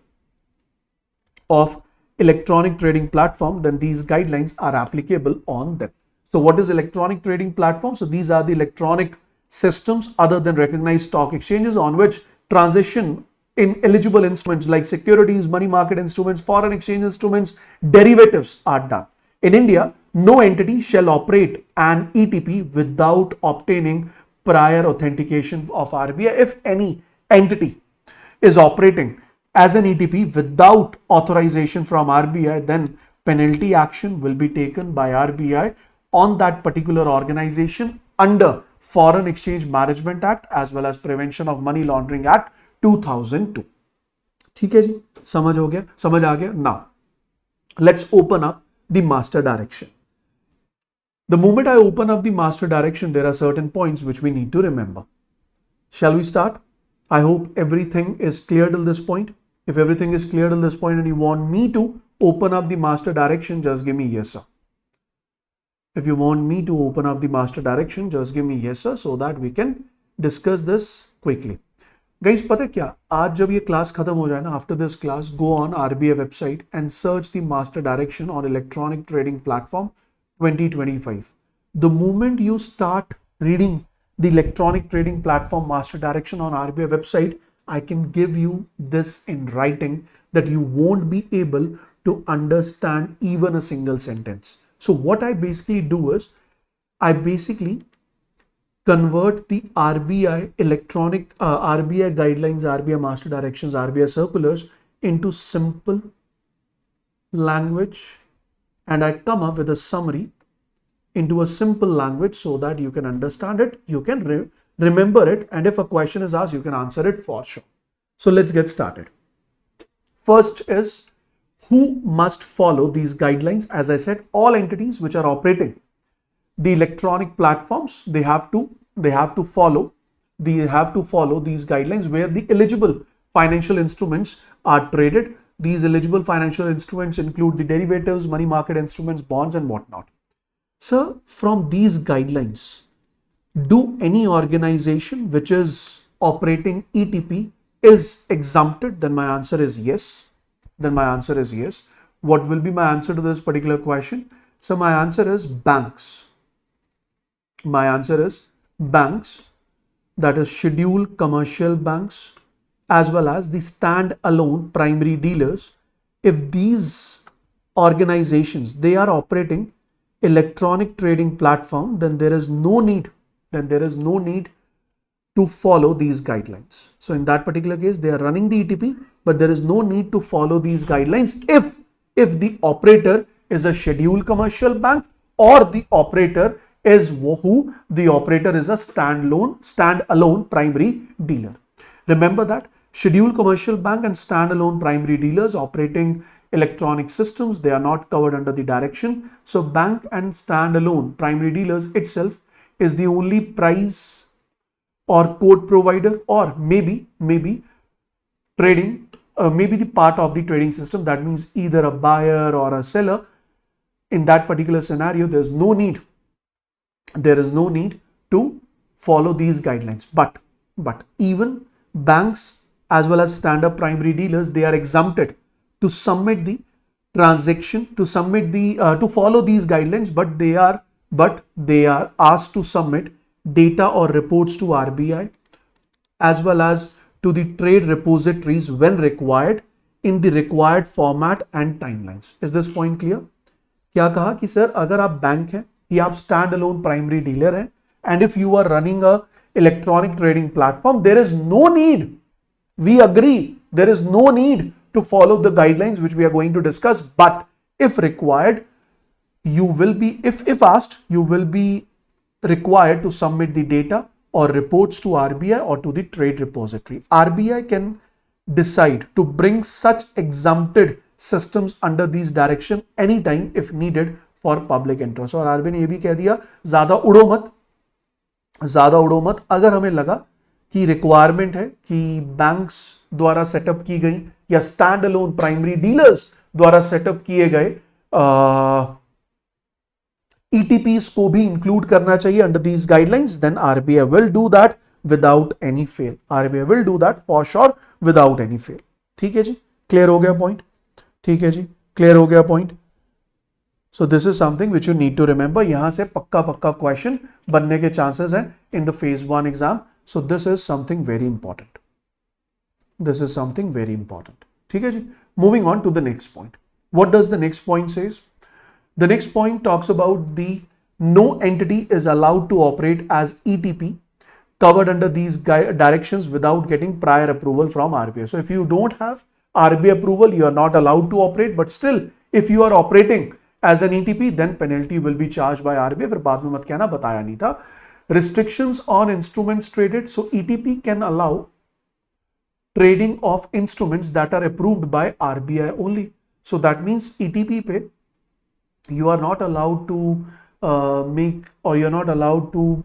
of electronic trading platform, then these guidelines are applicable on them. So what is electronic trading platform? So these are the electronic systems other than recognized stock exchanges on which transaction in eligible instruments like securities, money market instruments, foreign exchange instruments, derivatives are done. In India, no entity shall operate an ETP without obtaining prior authentication of RBI. If any entity is operating as an ETP without authorization from RBI, then penalty action will be taken by RBI on that particular organization under Foreign Exchange Management Act as well as Prevention of Money Laundering Act 2002. ठीक है जी, समझ हो गया, समझ आ गया. Now let's open up the master direction. The moment I open up the master direction, there are certain points which we need to remember. Shall we start? I hope everything is clear till this point. If everything is clear till this point and you want me to open up the master direction, just give me yes sir. If you want me to open up the master direction, just give me yes sir so that we can discuss this quickly. Guys, पता है क्या, आज जब ये class खत्म हो जाए ना, after this class, go on RBI website and search the master direction on electronic trading platform 2025. The moment you start reading the electronic trading platform master direction on RBI website, I can give you this in writing that you won't be able to understand even a single sentence. So what I basically do is, I basically convert the RBI electronic RBI guidelines, RBI master directions, RBI circulars into simple language, and I come up with a summary into a simple language so that you can understand it, you can remember it, and if a question is asked, you can answer it for sure. So let's get started. First is, who must follow these guidelines? As I said, all entities which are operating the electronic platforms, they have to follow these guidelines, where the eligible financial instruments are traded. These eligible financial instruments include the derivatives, money market instruments, bonds, and whatnot. So from these guidelines, do any organization which is operating ETP is exempted? Then my answer is yes. What will be my answer to this particular question? So my answer is banks. That is scheduled commercial banks, as well as the stand-alone primary dealers. If these organizations, they are operating electronic trading platform, then there is no need to follow these guidelines. So in that particular case, they are running the ETP, but there is no need to follow these guidelines if the operator is a scheduled commercial bank, or the operator is a standalone primary dealer. Remember that scheduled commercial bank and standalone primary dealers operating electronic systems, they are not covered under the direction. So bank and standalone primary dealers itself is the only price or code provider, or maybe trading, maybe the part of the trading system. That means either a buyer or a seller. In that particular scenario, there is no need to follow these guidelines. But even banks as well as stand-up primary dealers, they are exempted to submit the transaction, to follow these guidelines, but they are asked to submit data or reports to RBI as well as to the trade repositories when required, in the required format and timelines. Is this point clear? क्या कहा कि sir अगर आप bank हैं या आप stand alone primary dealer हैं, and if you are running a electronic trading platform, there is no need, we agree, there is no need to follow the guidelines which we are going to discuss. But if required, you will be, if asked, you will be required to submit the data or reports to RBI or to the trade repository. RBI can decide to bring such exempted systems under these direction anytime if needed for public interest. और RBI ने ये भी कह दिया, ज्यादा उड़ो मत, अगर हमें लगा कि रिक्वायरमेंट है कि बैंक्स द्वारा सेटअप की गई या स्टैंड अलोन प्राइमरी डीलर्स द्वारा सेटअप किए गए ETPs को भी इंक्लूड करना चाहिए under these guidelines, then RBI will do that without any fail. RBI will do that for sure without any fail. ठीक है जी, क्लियर हो गया पॉइंट? ठीक है जी, क्लियर हो गया point? So this is something which you need to remember. यहां से पक्का क्वेश्चन बनने के चांसेस हैं in the phase 1 exam. So this is something very important. ठीक है जी. Moving on to the next point. What does the next point says? The next point talks about the no entity is allowed to operate as ETP covered under these directions without getting prior approval from RBI. So if you don't have RBI approval, you are not allowed to operate. But still, if you are operating as an ETP, then penalty will be charged by RBI. फिर बाद में मत कहना बताया नहीं था. Restrictions on instruments traded. So ETP can allow trading of instruments that are approved by RBI only. So that means ETP पे you are not allowed to make, or you're not allowed to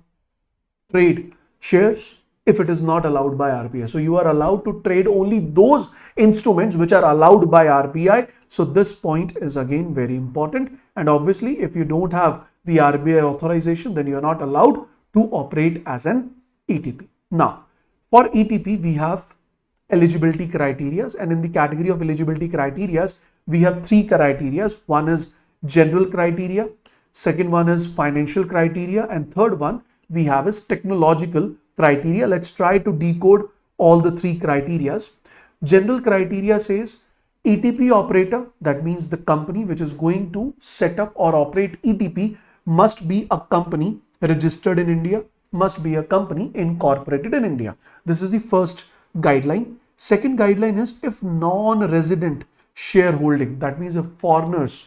trade shares if it is not allowed by RBI. So you are allowed to trade only those instruments which are allowed by RBI. So this point is again very important. And obviously, if you don't have the RBI authorization, then you are not allowed to operate as an ETP. Now, for ETP, we have eligibility criteria, and in the category of eligibility criteria, we have three criteria. One is general criteria, second one is financial criteria, and third one we have is technological criteria. Let's try to decode all the three criteria. General criteria says ETP operator, that means the company which is going to set up or operate ETP must be a company registered in India, must be a company incorporated in India. This is the first guideline. Second guideline is if non-resident shareholding, that means if foreigners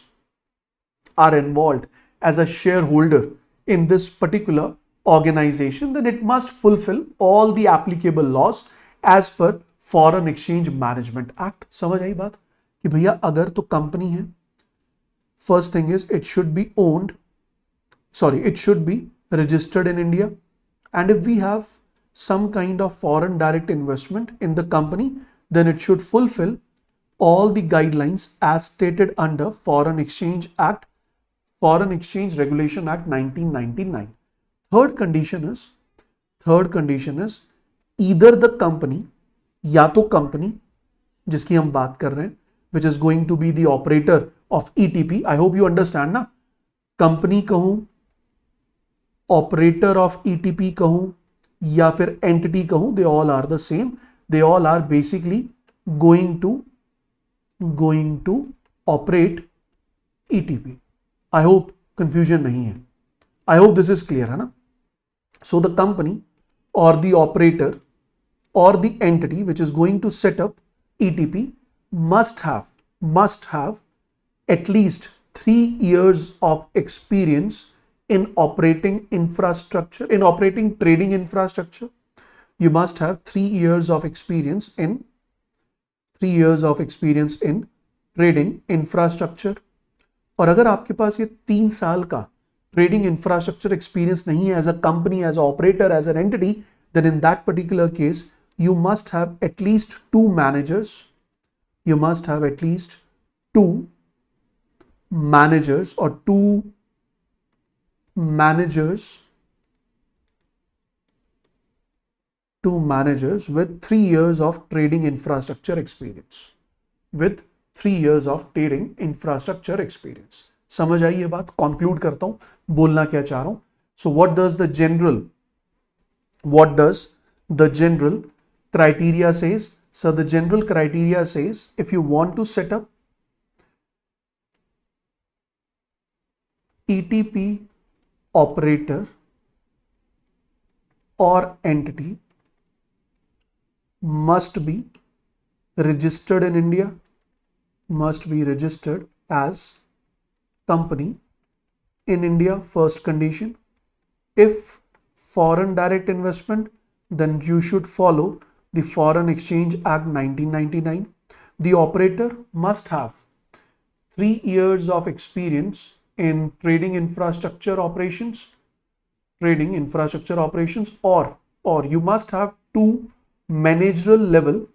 are involved as a shareholder in this particular organization, then it must fulfill all the applicable laws as per Foreign Exchange Management Act. समझ आई बात कि भैया अगर तो company है, first thing is it should be owned, it should be registered in India, and if we have some kind of foreign direct investment in the company, then it should fulfill all the guidelines as stated under Foreign Exchange Act, Foreign Exchange Regulation Act 1999. Third condition is either the company, या तो company जिसकी हम बात कर रहे हैं, which is going to be the operator of ETP. I hope you understand ना, company कहूं, operator of ETP कहूं, या फिर entity कहूं, they all are the same. They all are basically going to operate ETP. I hope confusion नहीं है. I hope this is clear है ना. So the company or the operator or the entity which is going to set up ETP must have at least 3 years of experience in operating infrastructure, in operating trading infrastructure. You must have 3 years of experience in trading infrastructure. और अगर आपके पास ये 3 साल का trading infrastructure experience nahi hai as a company, as an operator, as an entity, then in that particular case, you must have at least 2 managers. You must have at least 2 managers or 2 managers with 3 years of trading infrastructure experience. With 3 years of trading infrastructure experience. समझ आई ये बात? Conclude करता हूं, बोलना क्या चाह रहा हूं. So what does the general criteria says? So the general criteria says if you want to set up ETP operator or entity must be registered in India, must be registered as company in India, first condition. If foreign direct investment, then you should follow the Foreign Exchange Act 1999. The operator must have 3 years of experience in trading infrastructure operations, or you must have 2 managerial level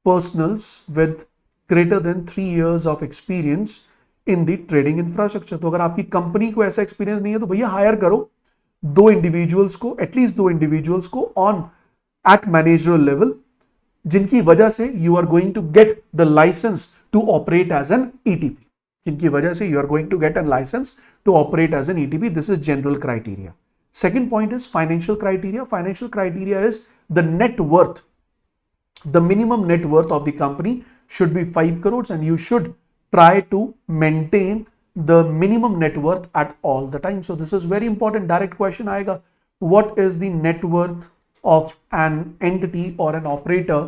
personals with greater than 3 years of experience in the trading infrastructure. तो अगर आपकी company को ऐसा experience नहीं है तो भैया higher करो 2 इंडिविजुअल्स को, एटलीस्ट 2 इंडिविजुअल्स को ऑन एट मैनेजरल लेवल, जिनकी वजह से you are going to get the licence to operate as an ETP, जिनकी वजह से you are going to get an licence to operate as an ETP. This is general criteria. Second point is financial criteria. Financial criteria is the net worth. The minimum net worth of the company should be 5 crores and you should try to maintain the minimum net worth at all the time. So this is very important. Direct question aayega. What is the net worth of an entity or an operator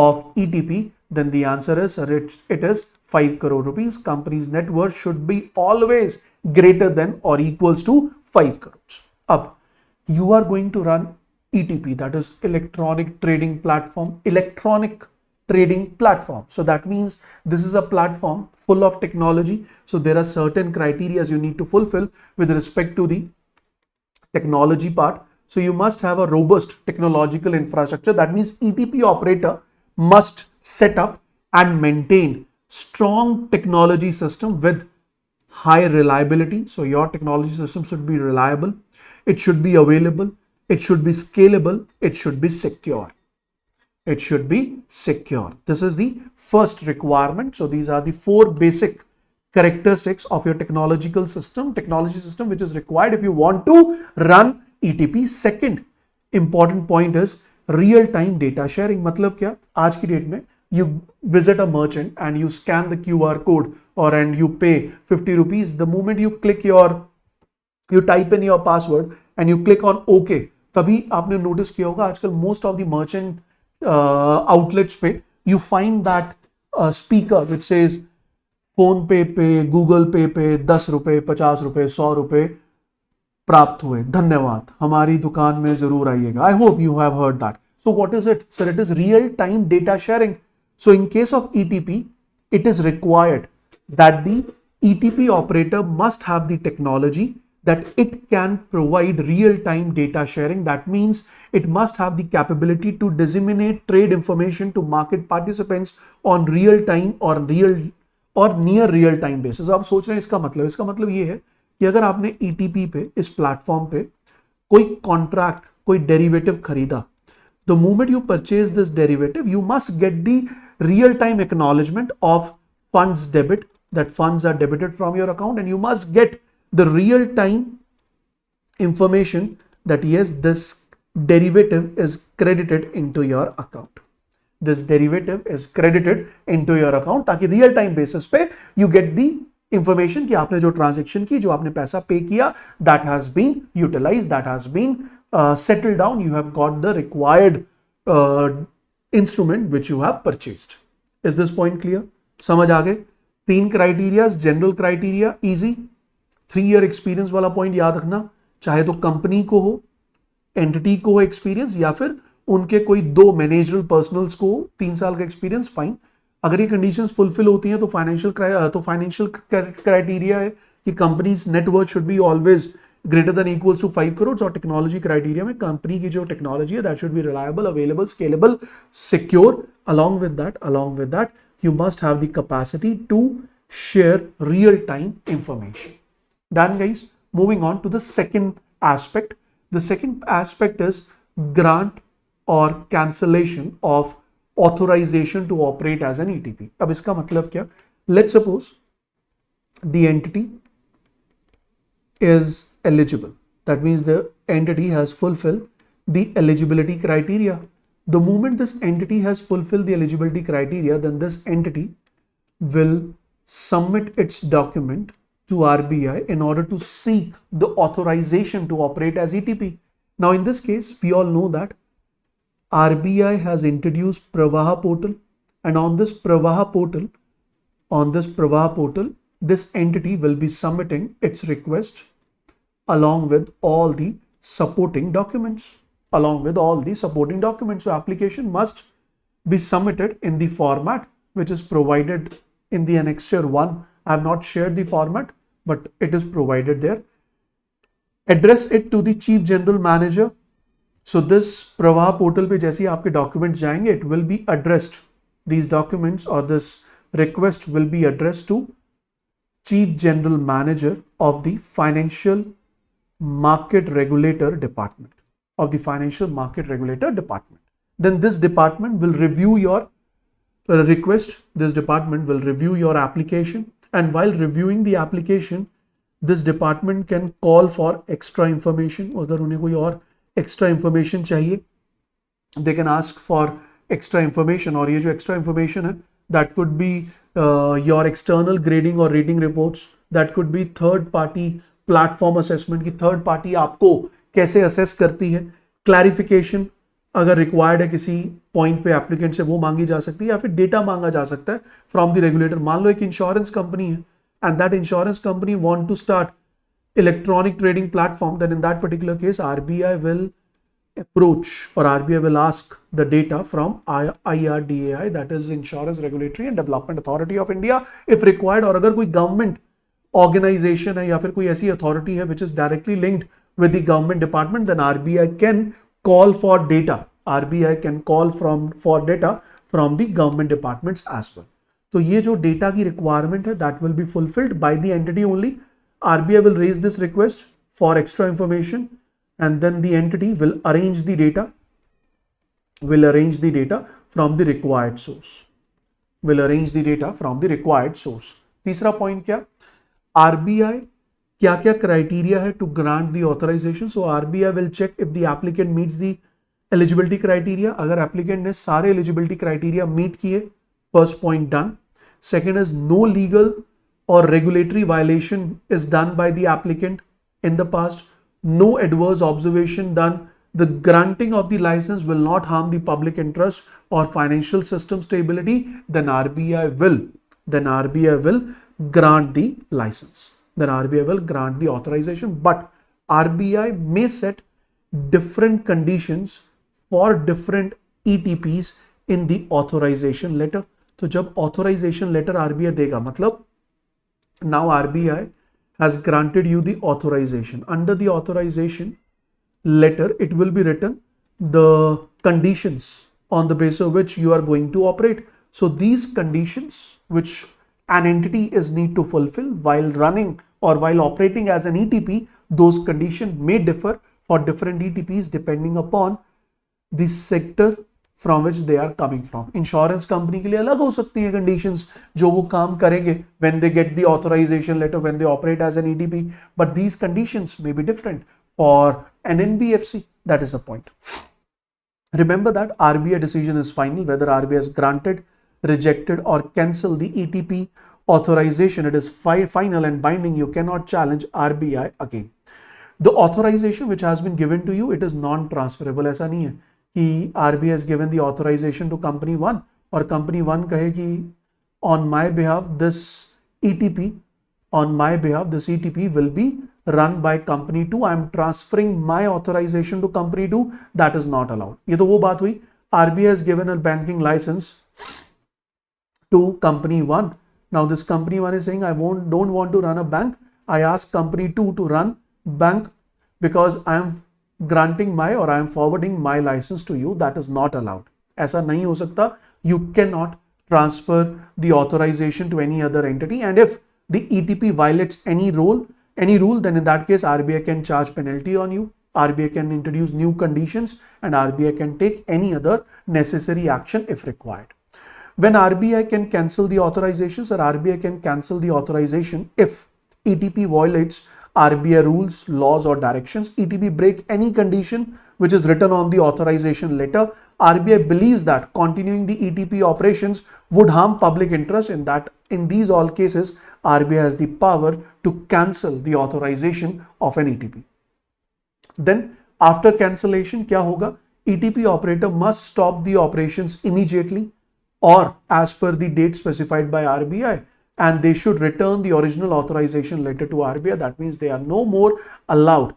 of ETP? Then the answer is it is 5 crore rupees. Company's net worth should be always greater than or equals to 5 crores. अब you are going to run ETP, that is electronic trading platform, electronic trading platform. So that means this is a platform full of technology. So there are certain criteria you need to fulfill with respect to the technology part. So you must have a robust technological infrastructure. That means ETP operator must set up and maintain strong technology system with high reliability. So your technology system should be reliable, it should be available, it should be scalable, it should be secure. It should be secure. This is the first requirement. So these are the four basic characteristics of your technology system which is required if you want to run ETP. Second important point is real time data sharing. मतलब क्या, आज की date में you visit a merchant and you scan the QR code and you pay 50 rupees. The moment you type in your password and you click on OK, तभी आपने notice किया होगा आजकल most of the merchant outlets पे you find that speaker which says phone पे Google पे 10 रुपए 50 रुपए 100 रुपए प्राप्त हुए, धन्यवाद, हमारी दुकान में जरूर आइएगा. I hope you have heard that. So what is it sir? It is real time data sharing. So in case of ETP, it is required that the ETP operator must have the technology that it can provide real-time data sharing. That means it must have the capability to disseminate trade information to market participants on real-time और near real-time basis. आप सोच रहे हैं इसका मतलब ये है कि अगर आपने ETP पे, इस प्लेटफॉर्म पे कोई कॉन्ट्रैक्ट, कोई डेरिवेटिव खरीदा, the moment you purchase this derivative, you must get the real-time acknowledgement of funds debit, that funds are debited from your account, and you must get the real-time information that yes, this derivative is credited into your account. This derivative is credited into your account, ताकि real time basis पे you get the information कि आपने जो transaction की, जो आपने पैसा pay किया, that has been utilized, that has been settled down, you have got the required instrument which you have purchased. Is this point clear? समझ आ गए? 3 criteria, general criteria, easy. 3-year experience वाला point याद रखना, चाहे तो company को हो, entity को हो एक्सपीरियंस, या फिर उनके कोई 2 मैनेजरल पर्सनल्स को 3 साल का एक्सपीरियंस, फाइन. अगर ये कंडीशंस फुलफिल होती हैं तो फाइनेंशियल क्राइटेरिया है कि companies net worth should be always greater than equals to 5 crore, और टेक्नोलॉजी क्राइटेरिया में कंपनी की जो टेक्नोलॉजी है that should be reliable, available, scalable, secure. along with that you must have the capacity to share real time information. Then guys, moving on to the second aspect. The second aspect is grant or cancellation of authorization to operate as an ETP. अब इसका मतलब क्या? Let's suppose the entity is eligible. That means the entity has fulfilled the eligibility criteria. The moment this entity has fulfilled the eligibility criteria, then this entity will submit its document to RBI in order to seek the authorization to operate as ETP. Now in this case, we all know that RBI has introduced Pravaha portal, and on this Pravaha portal, this entity will be submitting its request along with all the supporting documents. So application must be submitted in the format which is provided in the annexure 1. I have not shared the format, but it is provided there. Address it to the Chief General Manager. So this Pravaha portal पे जैसे ही आपके documents जाएंगे, it will be addressed, these documents or this request will be addressed to Chief General Manager of the Financial Market Regulator Department. Then this department will review your request, this department will review your application, and while reviewing the application, this department can call for extra information. अगर उन्हें कोई और extra information चाहिए, they can ask for extra information, और ये जो extra information है, that could be your external grading or rating reports, that could be third party platform assessment की third party आपको कैसे assess करती है, clarification अगर required है किसी point पे applicant से, वो मांगी जा सकती है, या फिर data मांगा जा सकता है from the regulator. मान लो एक insurance company है and that insurance company want to start electronic trading platform, then in that particular case, RBI will approach or RBI will ask the data from IRDAI, that is Insurance Regulatory and Development Authority of India, if required. और अगर कोई government organization है या फिर कोई ऐसी authority है which is directly linked with the government department, then RBI can call for data. RBI can call for data from the government departments as well. तो ये जो data की requirement है, that will be fulfilled by the entity only. RBI will raise this request for extra information, and then the entity will arrange the data from the required source. तीसरा point क्या? RBI क्या क्या criteria है to grant the authorization? So RBI will check if the applicant meets the eligibility criteria. अगर applicant ने सारे eligibility criteria meet किए, first point done. Second is no legal or regulatory violation is done by the applicant in the past. No adverse observation done. The granting of the license will not harm the public interest or financial system stability. Then RBI will grant the license. Then RBI will grant the authorization. But RBI may set different conditions for different ETPs in the authorization letter. तो जब authorization letter RBI देगा, मतलब now RBI has granted you the authorization. Under the authorization letter, it will be written the conditions on the basis of which you are going to operate. So these conditions which an entity is need to fulfill while running or while operating as an ETP, those conditions may differ for different ETPs depending upon the sector from which they are coming from. Insurance company के लिए अलग हो सकती हैं conditions जो वो काम करेंगे when they get the authorization letter, when they operate as an ETP, but these conditions may be different for an NBFC. That is the point. Remember that RBI decision is final, whether RBI has granted, rejected or cancelled the ETP authorization. It is final and binding. You cannot challenge RBI again. The authorization which has been given to you, it is non-transferable. ऐसा नहीं है कि RBI has given the authorization to company 1 और company 1 कहे कि on my behalf this ETP will be run by company 2. I am transferring my authorization to company 2. That is not allowed. ये तो वो बात हुई. RBI has given a banking license to company 1. Now this company 1 is saying I don't want to run a bank. I ask company 2 to run bank because I am granting my or I am forwarding my license to you. That is not allowed. ऐसा नहीं हो सकता. You cannot transfer the authorization to any other entity, and if the ETP violates any rule, then in that case RBI can charge penalty on you. RBI can introduce new conditions and RBI can take any other necessary action if required. When RBI can cancel the authorizations, or RBI can cancel the authorization if ETP violates RBI rules, laws or directions. ETP break any condition which is written on the authorization letter. RBI believes that continuing the ETP operations would harm public interest. In these all cases, RBI has the power to cancel the authorization of an ETP. Then after cancellation क्या होगा? ETP operator must stop the operations immediately or as per the date specified by RBI, and they should return the original authorization letter to RBI. That means they are no more allowed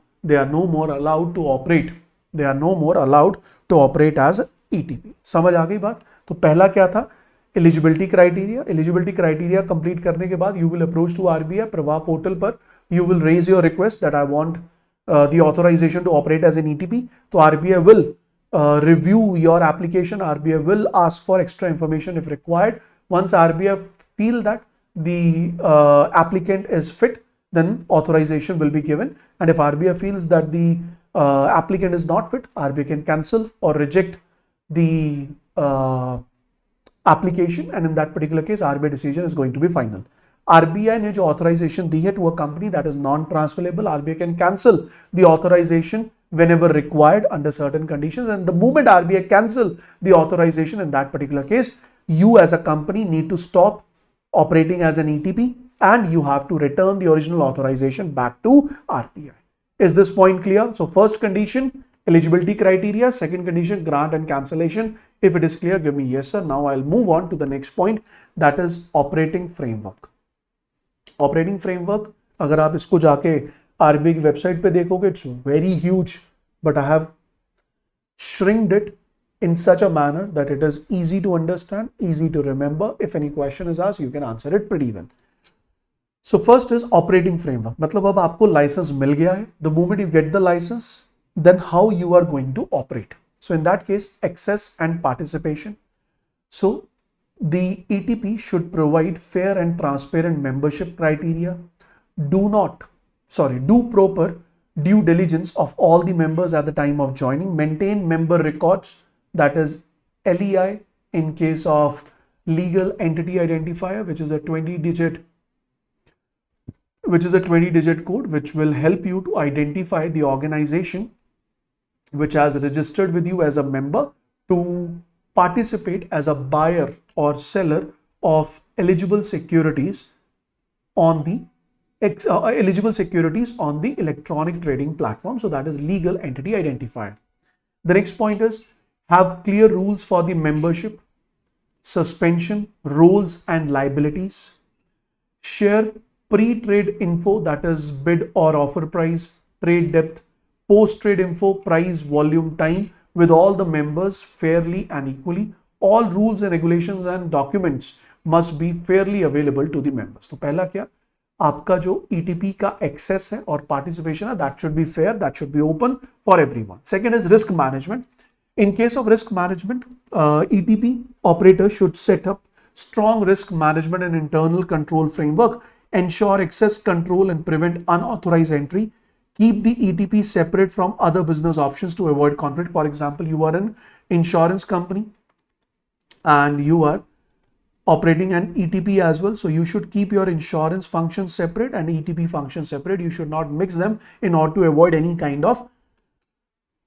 to operate. They are no more allowed to operate as ETP. समझ आ गई बात? तो पहला क्या था? Eligibility criteria. Eligibility criteria complete करने के बाद you will approach to RBI प्रवाह portal पर. You will raise your request that I want the authorization to operate as an ETP. तो RBI will review your application. RBI will ask for extra information if required. Once RBI feel that the applicant is fit, then authorization will be given. And if RBI feels that the applicant is not fit, RBI can cancel or reject the application, and in that particular case RBI decision is going to be final. RBI ने जो authorization दी है to a company, that is non-transferable. RBI can cancel the authorization whenever required under certain conditions, and the moment RBI cancel the authorization, in that particular case you as a company need to stop operating as an ETP and you have to return the original authorization back to RBI. Is this point clear? So first condition, eligibility criteria. Second condition, grant and cancellation. If it is clear, give me yes sir. Now I'll move on to the next point, that is operating framework. Operating framework, अगर आप इसको जाके RBI की website पे देखोगे it's very huge, but I have shrinked it in such a manner that it is easy to understand, easy to remember. If any question is asked, you can answer it pretty well. So first is operating framework. मतलब अब आपको license मिल गया है. The moment you get the license, then how you are going to operate. So in that case, access and participation. So the ETP should provide fair and transparent membership criteria. Do proper due diligence of all the members at the time of joining. Maintain member records, that is LEI, in case of legal entity identifier, which is a 20-digit code which will help you to identify the organization which has registered with you as a member to participate as a buyer or seller of eligible securities on the electronic trading platform. So that is legal entity identifier. The next point is have clear rules for the membership, suspension, roles and liabilities. Share pre-trade info, that is bid or offer price, trade depth, post-trade info, price, volume, time, with all the members fairly and equally. All rules and regulations and documents must be fairly available to the members. तो पहला क्या, आपका जो ETP का access है और participation है, that should be fair, that should be open for everyone. Second is risk management. In case of risk management, ETP operator should set up strong risk management and internal control framework, ensure access control and prevent unauthorized entry, keep the ETP separate from other business options to avoid conflict. For example, you are an insurance company and you are operating an ETP as well. So you should keep your insurance function separate and ETP function separate. You should not mix them in order to avoid any kind of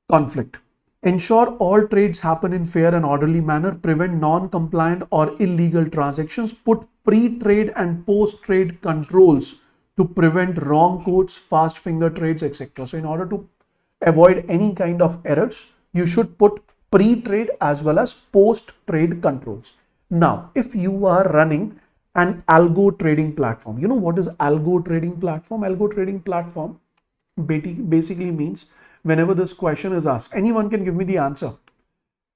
conflict. Ensure all trades happen in fair and orderly manner. Prevent non-compliant or illegal transactions. Put pre-trade and post-trade controls to prevent wrong quotes, fast finger trades, etc. So in order to avoid any kind of errors, you should put pre-trade as well as post-trade controls. Now, if you are running an algo trading platform, you know what is algo trading platform? Algo trading platform basically means, whenever this question is asked, anyone can give me the answer.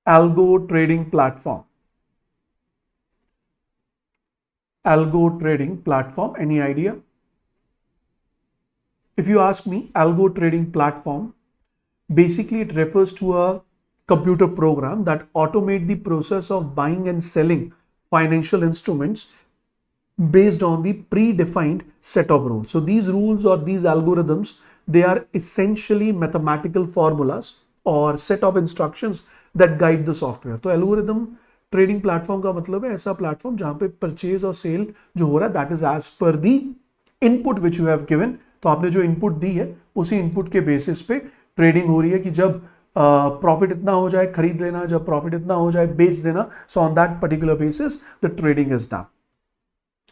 Algo trading platform. Algo trading platform, any idea? If you ask me, algo trading platform, basically it refers to a computer program that automate the process of buying and selling financial instruments based on the predefined set of rules. So these rules or these algorithms, they are essentially mathematical formulas or set of instructions that guide the software. तो algorithm trading platform का मतलब है ऐसा platform जहाँ पे purchase और sale जो हो रहा है, that is as per the input which you have given. तो आपने जो input दी है उसी input के basis पे trading हो रही है कि जब profit इतना हो जाए खरीद लेना, जब profit इतना हो जाए बेच देना. So on that particular basis the trading is done.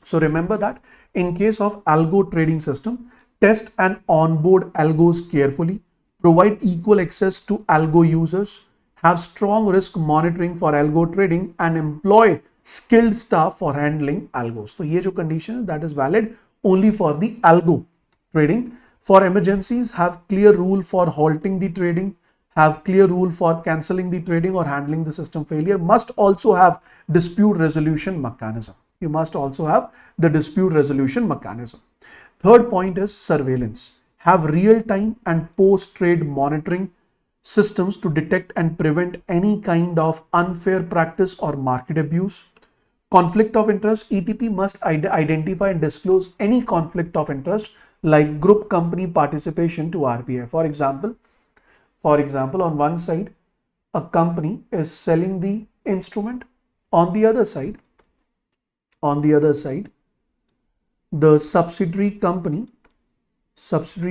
So remember that in case of algo trading system, test and onboard algos carefully, provide equal access to algo users, have strong risk monitoring for algo trading and employ skilled staff for handling algos. So ये जो condition है that is valid only for the algo trading. For emergencies, have clear rule for halting the trading, have clear rule for cancelling the trading or handling the system failure. Must also have dispute resolution mechanism. You must also have the dispute resolution mechanism. Third point is surveillance. Have real-time and post-trade monitoring systems to detect and prevent any kind of unfair practice or market abuse. Conflict of interest. ETP must identify and disclose any conflict of interest like group company participation to RBI. For example, on one side, a company is selling the instrument. On the other side, the subsidiary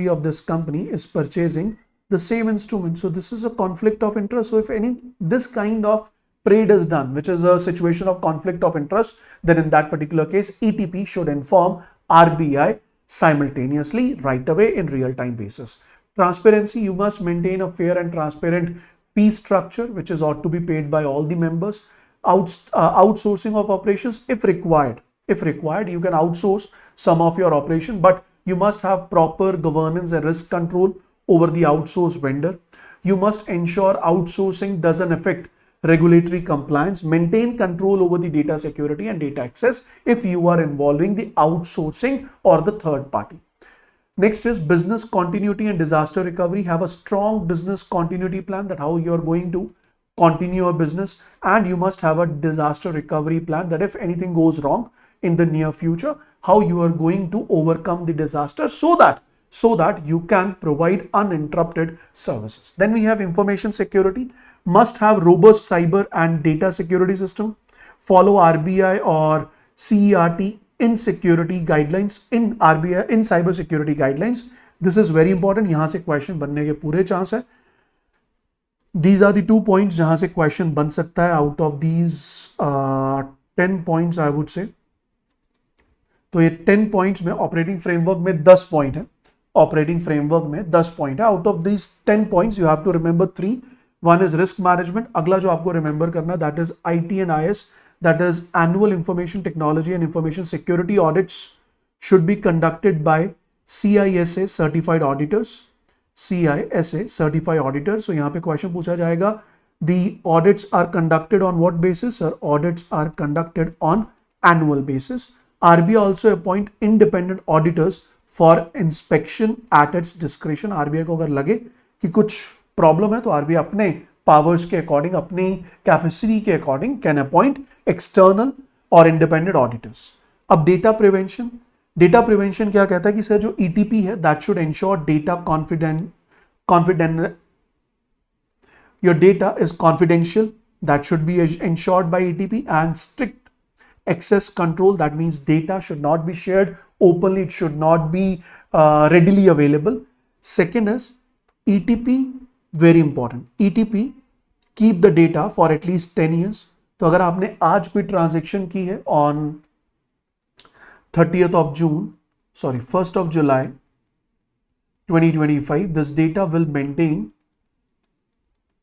of this company is purchasing the same instrument. So this is a conflict of interest. So if this kind of trade is done, which is a situation of conflict of interest, then in that particular case, ETP should inform RBI simultaneously right away in real-time basis. Transparency, you must maintain a fair and transparent fee structure, which is ought to be paid by all the members. Outsourcing of operations if required. If required, you can outsource some of your operation, but You must have proper governance and risk control over the outsourced vendor. You must ensure outsourcing doesn't affect regulatory compliance. Maintain control over the data security and data access if you are involving the outsourcing or the third party. Next is business continuity and disaster recovery. Have a strong business continuity plan, that how you are going to continue your business, and you must have a disaster recovery plan, that if anything goes wrong in the near future, how you are going to overcome the disaster so that you can provide uninterrupted services. Then we have information security. Must have robust cyber and data security system. Follow RBI or CERT in security guidelines, in RBI in cyber security guidelines. This is very important. यहाँ से question बनने के पूरे chance है. These are the 2 points जहाँ से question बन सकता है out of these 10 points I would say. तो ये 10 points में operating framework में 10 point है. Operating framework में 10 point है. Out of these 10 points you have to remember 3. One is risk management. अगला जो आपको remember करना, that is IT and IS. That is annual information technology and information security audits should be conducted by CISA certified auditors. CISA certified auditors. So यहाँ पे question पूछा जाएगा, the audits are conducted on what basis? Sir, audits are conducted on annual basis. RBI also appoint independent auditors for inspection at its discretion. RBI को अगर लगे कि कुछ problem है तो RBI अपने पावर्स के अकॉर्डिंग, अपनी कैपेसिटी के अकॉर्डिंग कैन अपॉइंट एक्सटर्नल और इंडिपेंडेंट ऑडिटर्स. अब डेटा प्रिवेंशन. डेटा प्रिवेंशन क्या कहता है कि सर जो ETP है that should ensure data confident your data is confidential, that should B ensured by ETP, and strict access control. That means data should not be shared openly, it should not be readily available. Second is ETP, very important. ETP keep the data for at least 10 years. तो अगर आपने आज कोई transaction की है on 30th of June, sorry 1st of July 2025, this data will maintain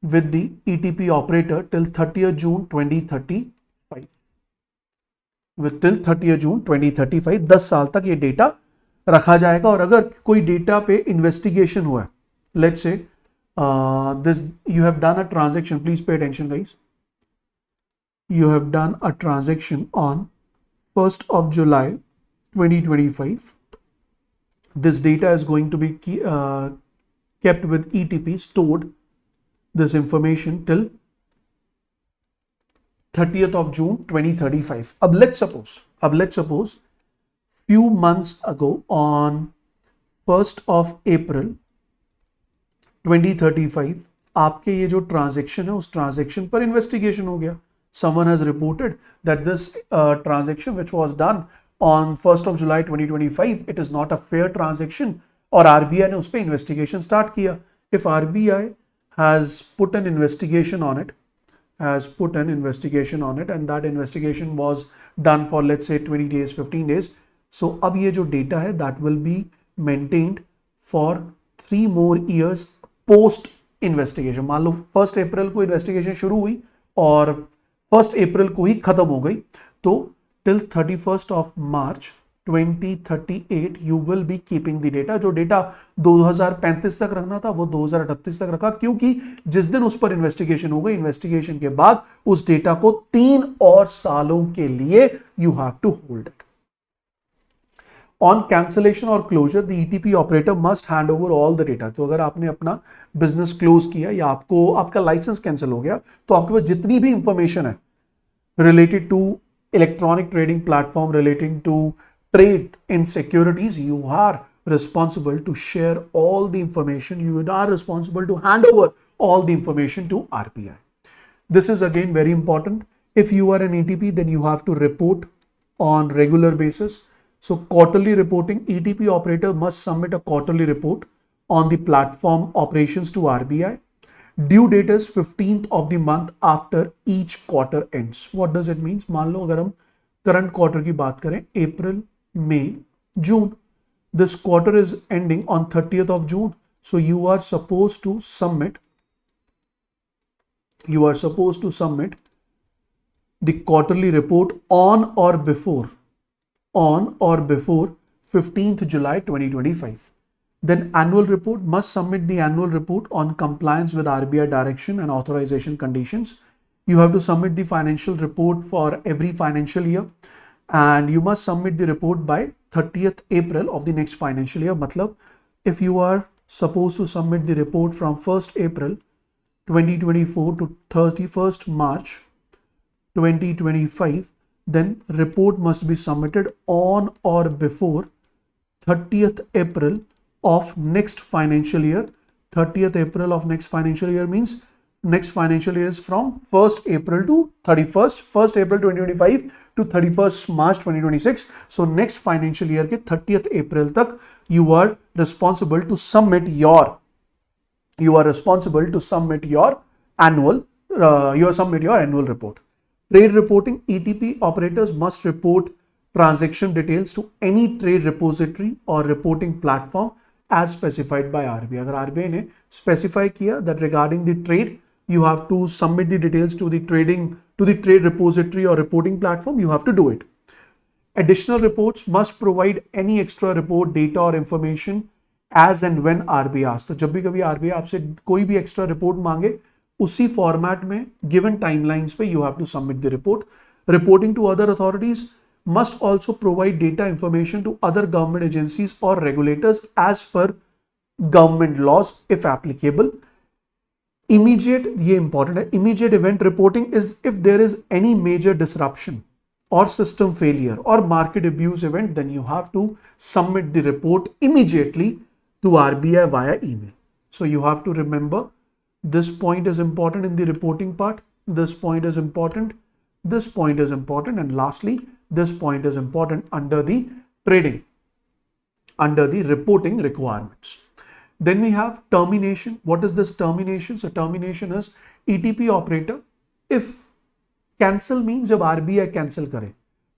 with the ETP operator till 30th June 2035. Till 30th June 2035, 10 साल तक ये डेटा रखा जाएगा. और अगर कोई डेटा पे इन्वेस्टिगेशन हुआ है, let's say this you have done a transaction, please pay attention guys, you have done a transaction on 1st of July 2025, this data is going to be kept with ETP, stored this information till 30th of June 2035. अब let's suppose few months ago on 1st of April 2035 आपके ये जो transaction है उस transaction पर investigation हो गया. Someone has reported that this transaction which was done on 1st of July 2025, it is not a fair transaction, और RBI ने उस पर इन्वेस्टिगेशन स्टार्ट किया. If RBI has put an investigation on it, and that investigation was done for let's say 20 days, 15 days, so अब ये जो data है that will be maintained for 3 more years post investigation. मान लो 1st अप्रैल को investigation शुरू हुई और 1st अप्रैल को ही खत्म हो गई, तो till 31st of March 2038 you will be keeping the data. जो डेटा 2035 तक रखना था वो 2038 तक रखा, क्योंकि जिस दिन उस पर इन्वेस्टिगेशन हो गई, इन्वेस्टिगेशन के बाद उस डेटा को 3 और सालों के लिए you have to hold it. On cancellation or closure, the ETP operator must hand over all the data. तो अगर आपने अपना बिजनेस क्लोज किया या आपका लाइसेंस कैंसिल हो गया, तो आपके पास जितनी भी इंफॉर्मेशन है related to electronic trading platform, relating to trade in securities, you are responsible to share all the information. You are responsible to hand over all the information to RBI. This is again very important. If you are an ETP, then you have to report on regular basis. So quarterly reporting, ETP operator must submit a quarterly report on the platform operations to RBI. Due date is 15th of the month after each quarter ends. What does it mean? मान लो अगर हम current quarter की बात करें, April, May, June, this quarter is ending on 30th of June. So you are supposed to submit the quarterly report on or before 15th July 2025. Then annual report, must submit the annual report on compliance with RBI direction and authorization conditions. You have to submit the financial report for every financial year, and you must submit the report by 30th April of the next financial year. Matlab, if you are supposed to submit the report from 1st April 2024 to 31st March 2025, then report must be submitted on or before 30th April of next financial year. 30th April of next financial year means next financial year is from 1st April to 1st April 2025 to 31st March 2026. So next financial year ke 30th April tak you are responsible to submit your annual report. Trade reporting, ETP operators must report transaction details to any trade repository or reporting platform as specified by RBI. अगर RBI ने specify किया that regarding the trade, you have to submit the details to the trade repository or reporting platform, you have to do it. Additional reports must provide any extra report, data or information as and when RBI asks. तो जब भी कभी RBI आपसे कोई भी extra report मांगे, उसी format में given timelines पे you have to submit the report. Reporting to other authorities must also provide data information to other government agencies or regulators as per government laws if applicable. Immediate, ये important है, immediate event reporting is if there is any major disruption or system failure or market abuse event, then you have to submit the report immediately to RBI via email. So you have to remember this point is important in the reporting part, this point is important, this point is important, and lastly this point is important under the trading, under the reporting requirements. Then we have termination. What is this termination? So termination is ETP operator if cancel means जब RBI cancel करे.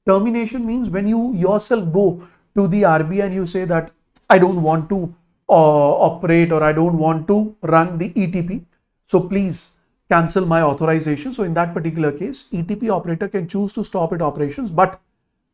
Termination means when you yourself go to the RBI and you say that I don't want to operate or I don't want to run the ETP. So please cancel my authorization. So in that particular case, ETP operator can choose to stop its operations, but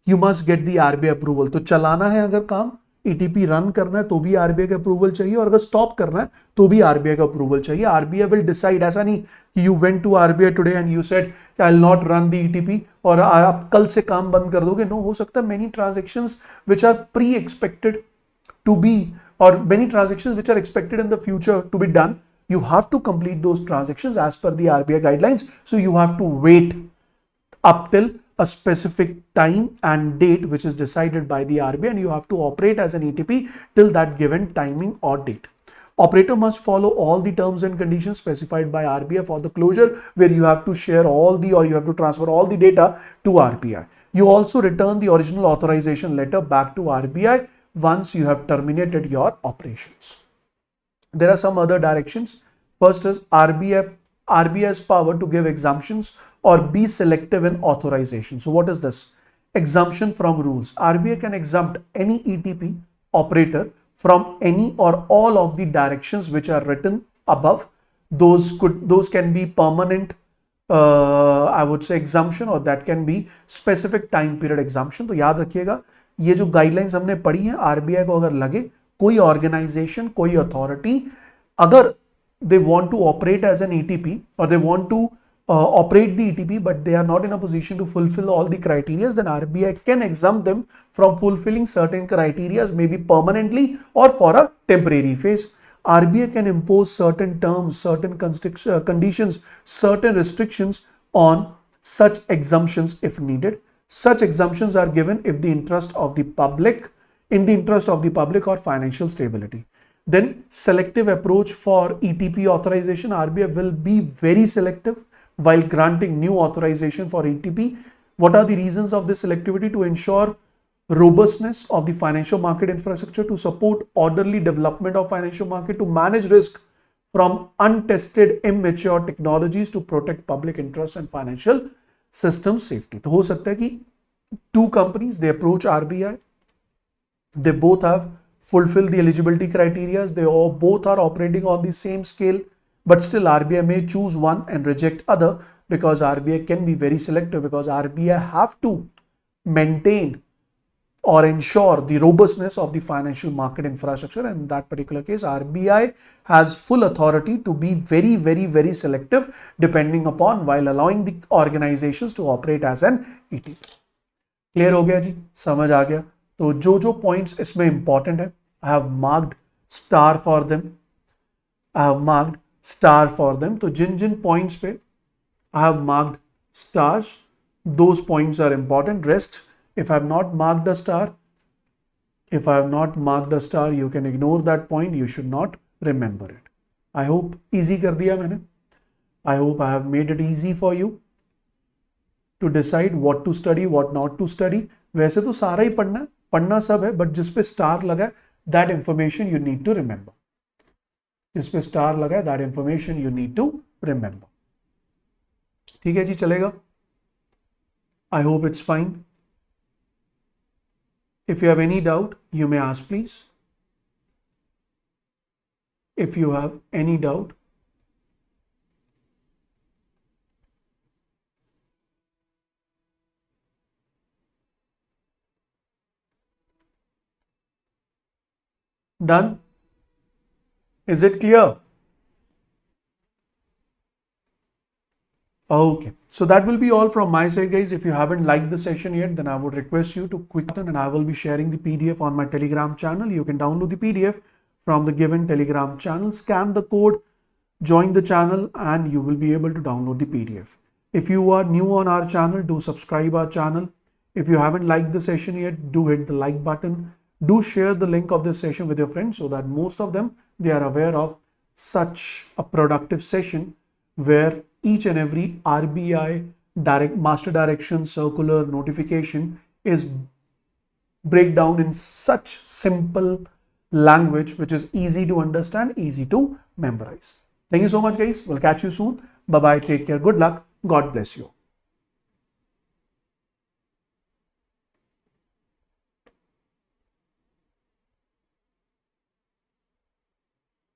you must get the RBI approval. तो चलाना है अगर काम, ETP run करना है तो भी RBI का अप्रूवल चाहिए, और अगर स्टॉप करना है तो भी RBI का अप्रूवल चाहिए. RBI will decide. ऐसा नहीं कि you went to RBI today and you said I'll not run the ETP और आप कल से काम बंद कर दोगे. No, हो सकता है many transactions which are pre-expected to be, or many transactions which are expected in the future to be done, you have to complete those transactions as per the RBI guidelines. So you have to wait up till a specific time and date which is decided by the RBI, and you have to operate as an ETP till that given timing or date. Operator must follow all the terms and conditions specified by RBI for the closure, where you have to share all the, or you have to transfer all the data to RBI. You also return the original authorization letter back to RBI once you have terminated your operations. There are some other directions. First is RBI's power to give exemptions or be selective in authorization. So what is this? Exemption from rules. RBI can exempt any ETP operator from any or all of the directions which are written above. Those can be permanent, I would say, exemption, or that can be specific time period exemption. तो याद रखिएगा, ये जो guidelines हमने पढ़ी हैं, RBI को अगर लगे कोई organization, कोई authority, अगर they want to operate as an ETP or they want to operate the ETP, but they are not in a position to fulfill all the criteria, then RBI can exempt them from fulfilling certain criteria, maybe permanently or for a temporary phase. RBI can impose certain terms, certain conditions, certain restrictions on such exemptions if needed. Such exemptions are given if the interest of the public, in the interest of the public or financial stability. Then selective approach for ETP authorization. RBI will be very selective while granting new authorization for ETP. What are the reasons of this selectivity? To ensure robustness of the financial market infrastructure, to support orderly development of financial market, to manage risk from untested, immature technologies, to protect public interest and financial system safety. तो हो सकता है कि two companies, they approach RBI, they both have fulfilled the eligibility criteria, they all both are operating on the same scale, but still RBI may choose one and reject other, because RBI can be very selective, because RBI have to maintain or ensure the robustness of the financial market infrastructure. In that particular case, RBI has full authority to be very, very, very selective depending upon while allowing the organizations to operate as an ETF. Clear हो गया जी, समझ आ गया? तो जो जो points इसमें important है, I have marked star for them, I have marked star for them. तो जिन जिन पॉइंट्स पे I have marked stars, those points are important. Rest, if I have not marked a star, if I have not marked a star, you can ignore that point. You should not remember it. I hope easy कर दिया मैंने. I hope I have made it easy for you to decide what to study, what not to study. वैसे तो सारा ही पढ़ना सब है, but जिस पे स्टार लगा है, that information you need to remember. जिस पे स्टार लगा है, that information you need to remember. ठीक है जी, चलेगा? I hope it's fine. If you have any doubt, you may ask, please. If you have any doubt, done? Is it clear? Okay, so that will be all from my side, guys. If you haven't liked the session yet, then I would request you to quick and I will be sharing the PDF on my Telegram channel. You can download the PDF from the given Telegram channel, scan the code, join the channel, and you will be able to download the PDF. If you are new on our channel, do subscribe our channel. If you haven't liked the session yet, do hit the like button. Do share the link of this session with your friends so that most of them, they are aware of such a productive session where each and every RBI master direction, circular, notification is break down in such simple language which is easy to understand, easy to memorize. Thank you so much, guys. We'll catch you soon. Bye bye. Take care. Good luck. God bless you.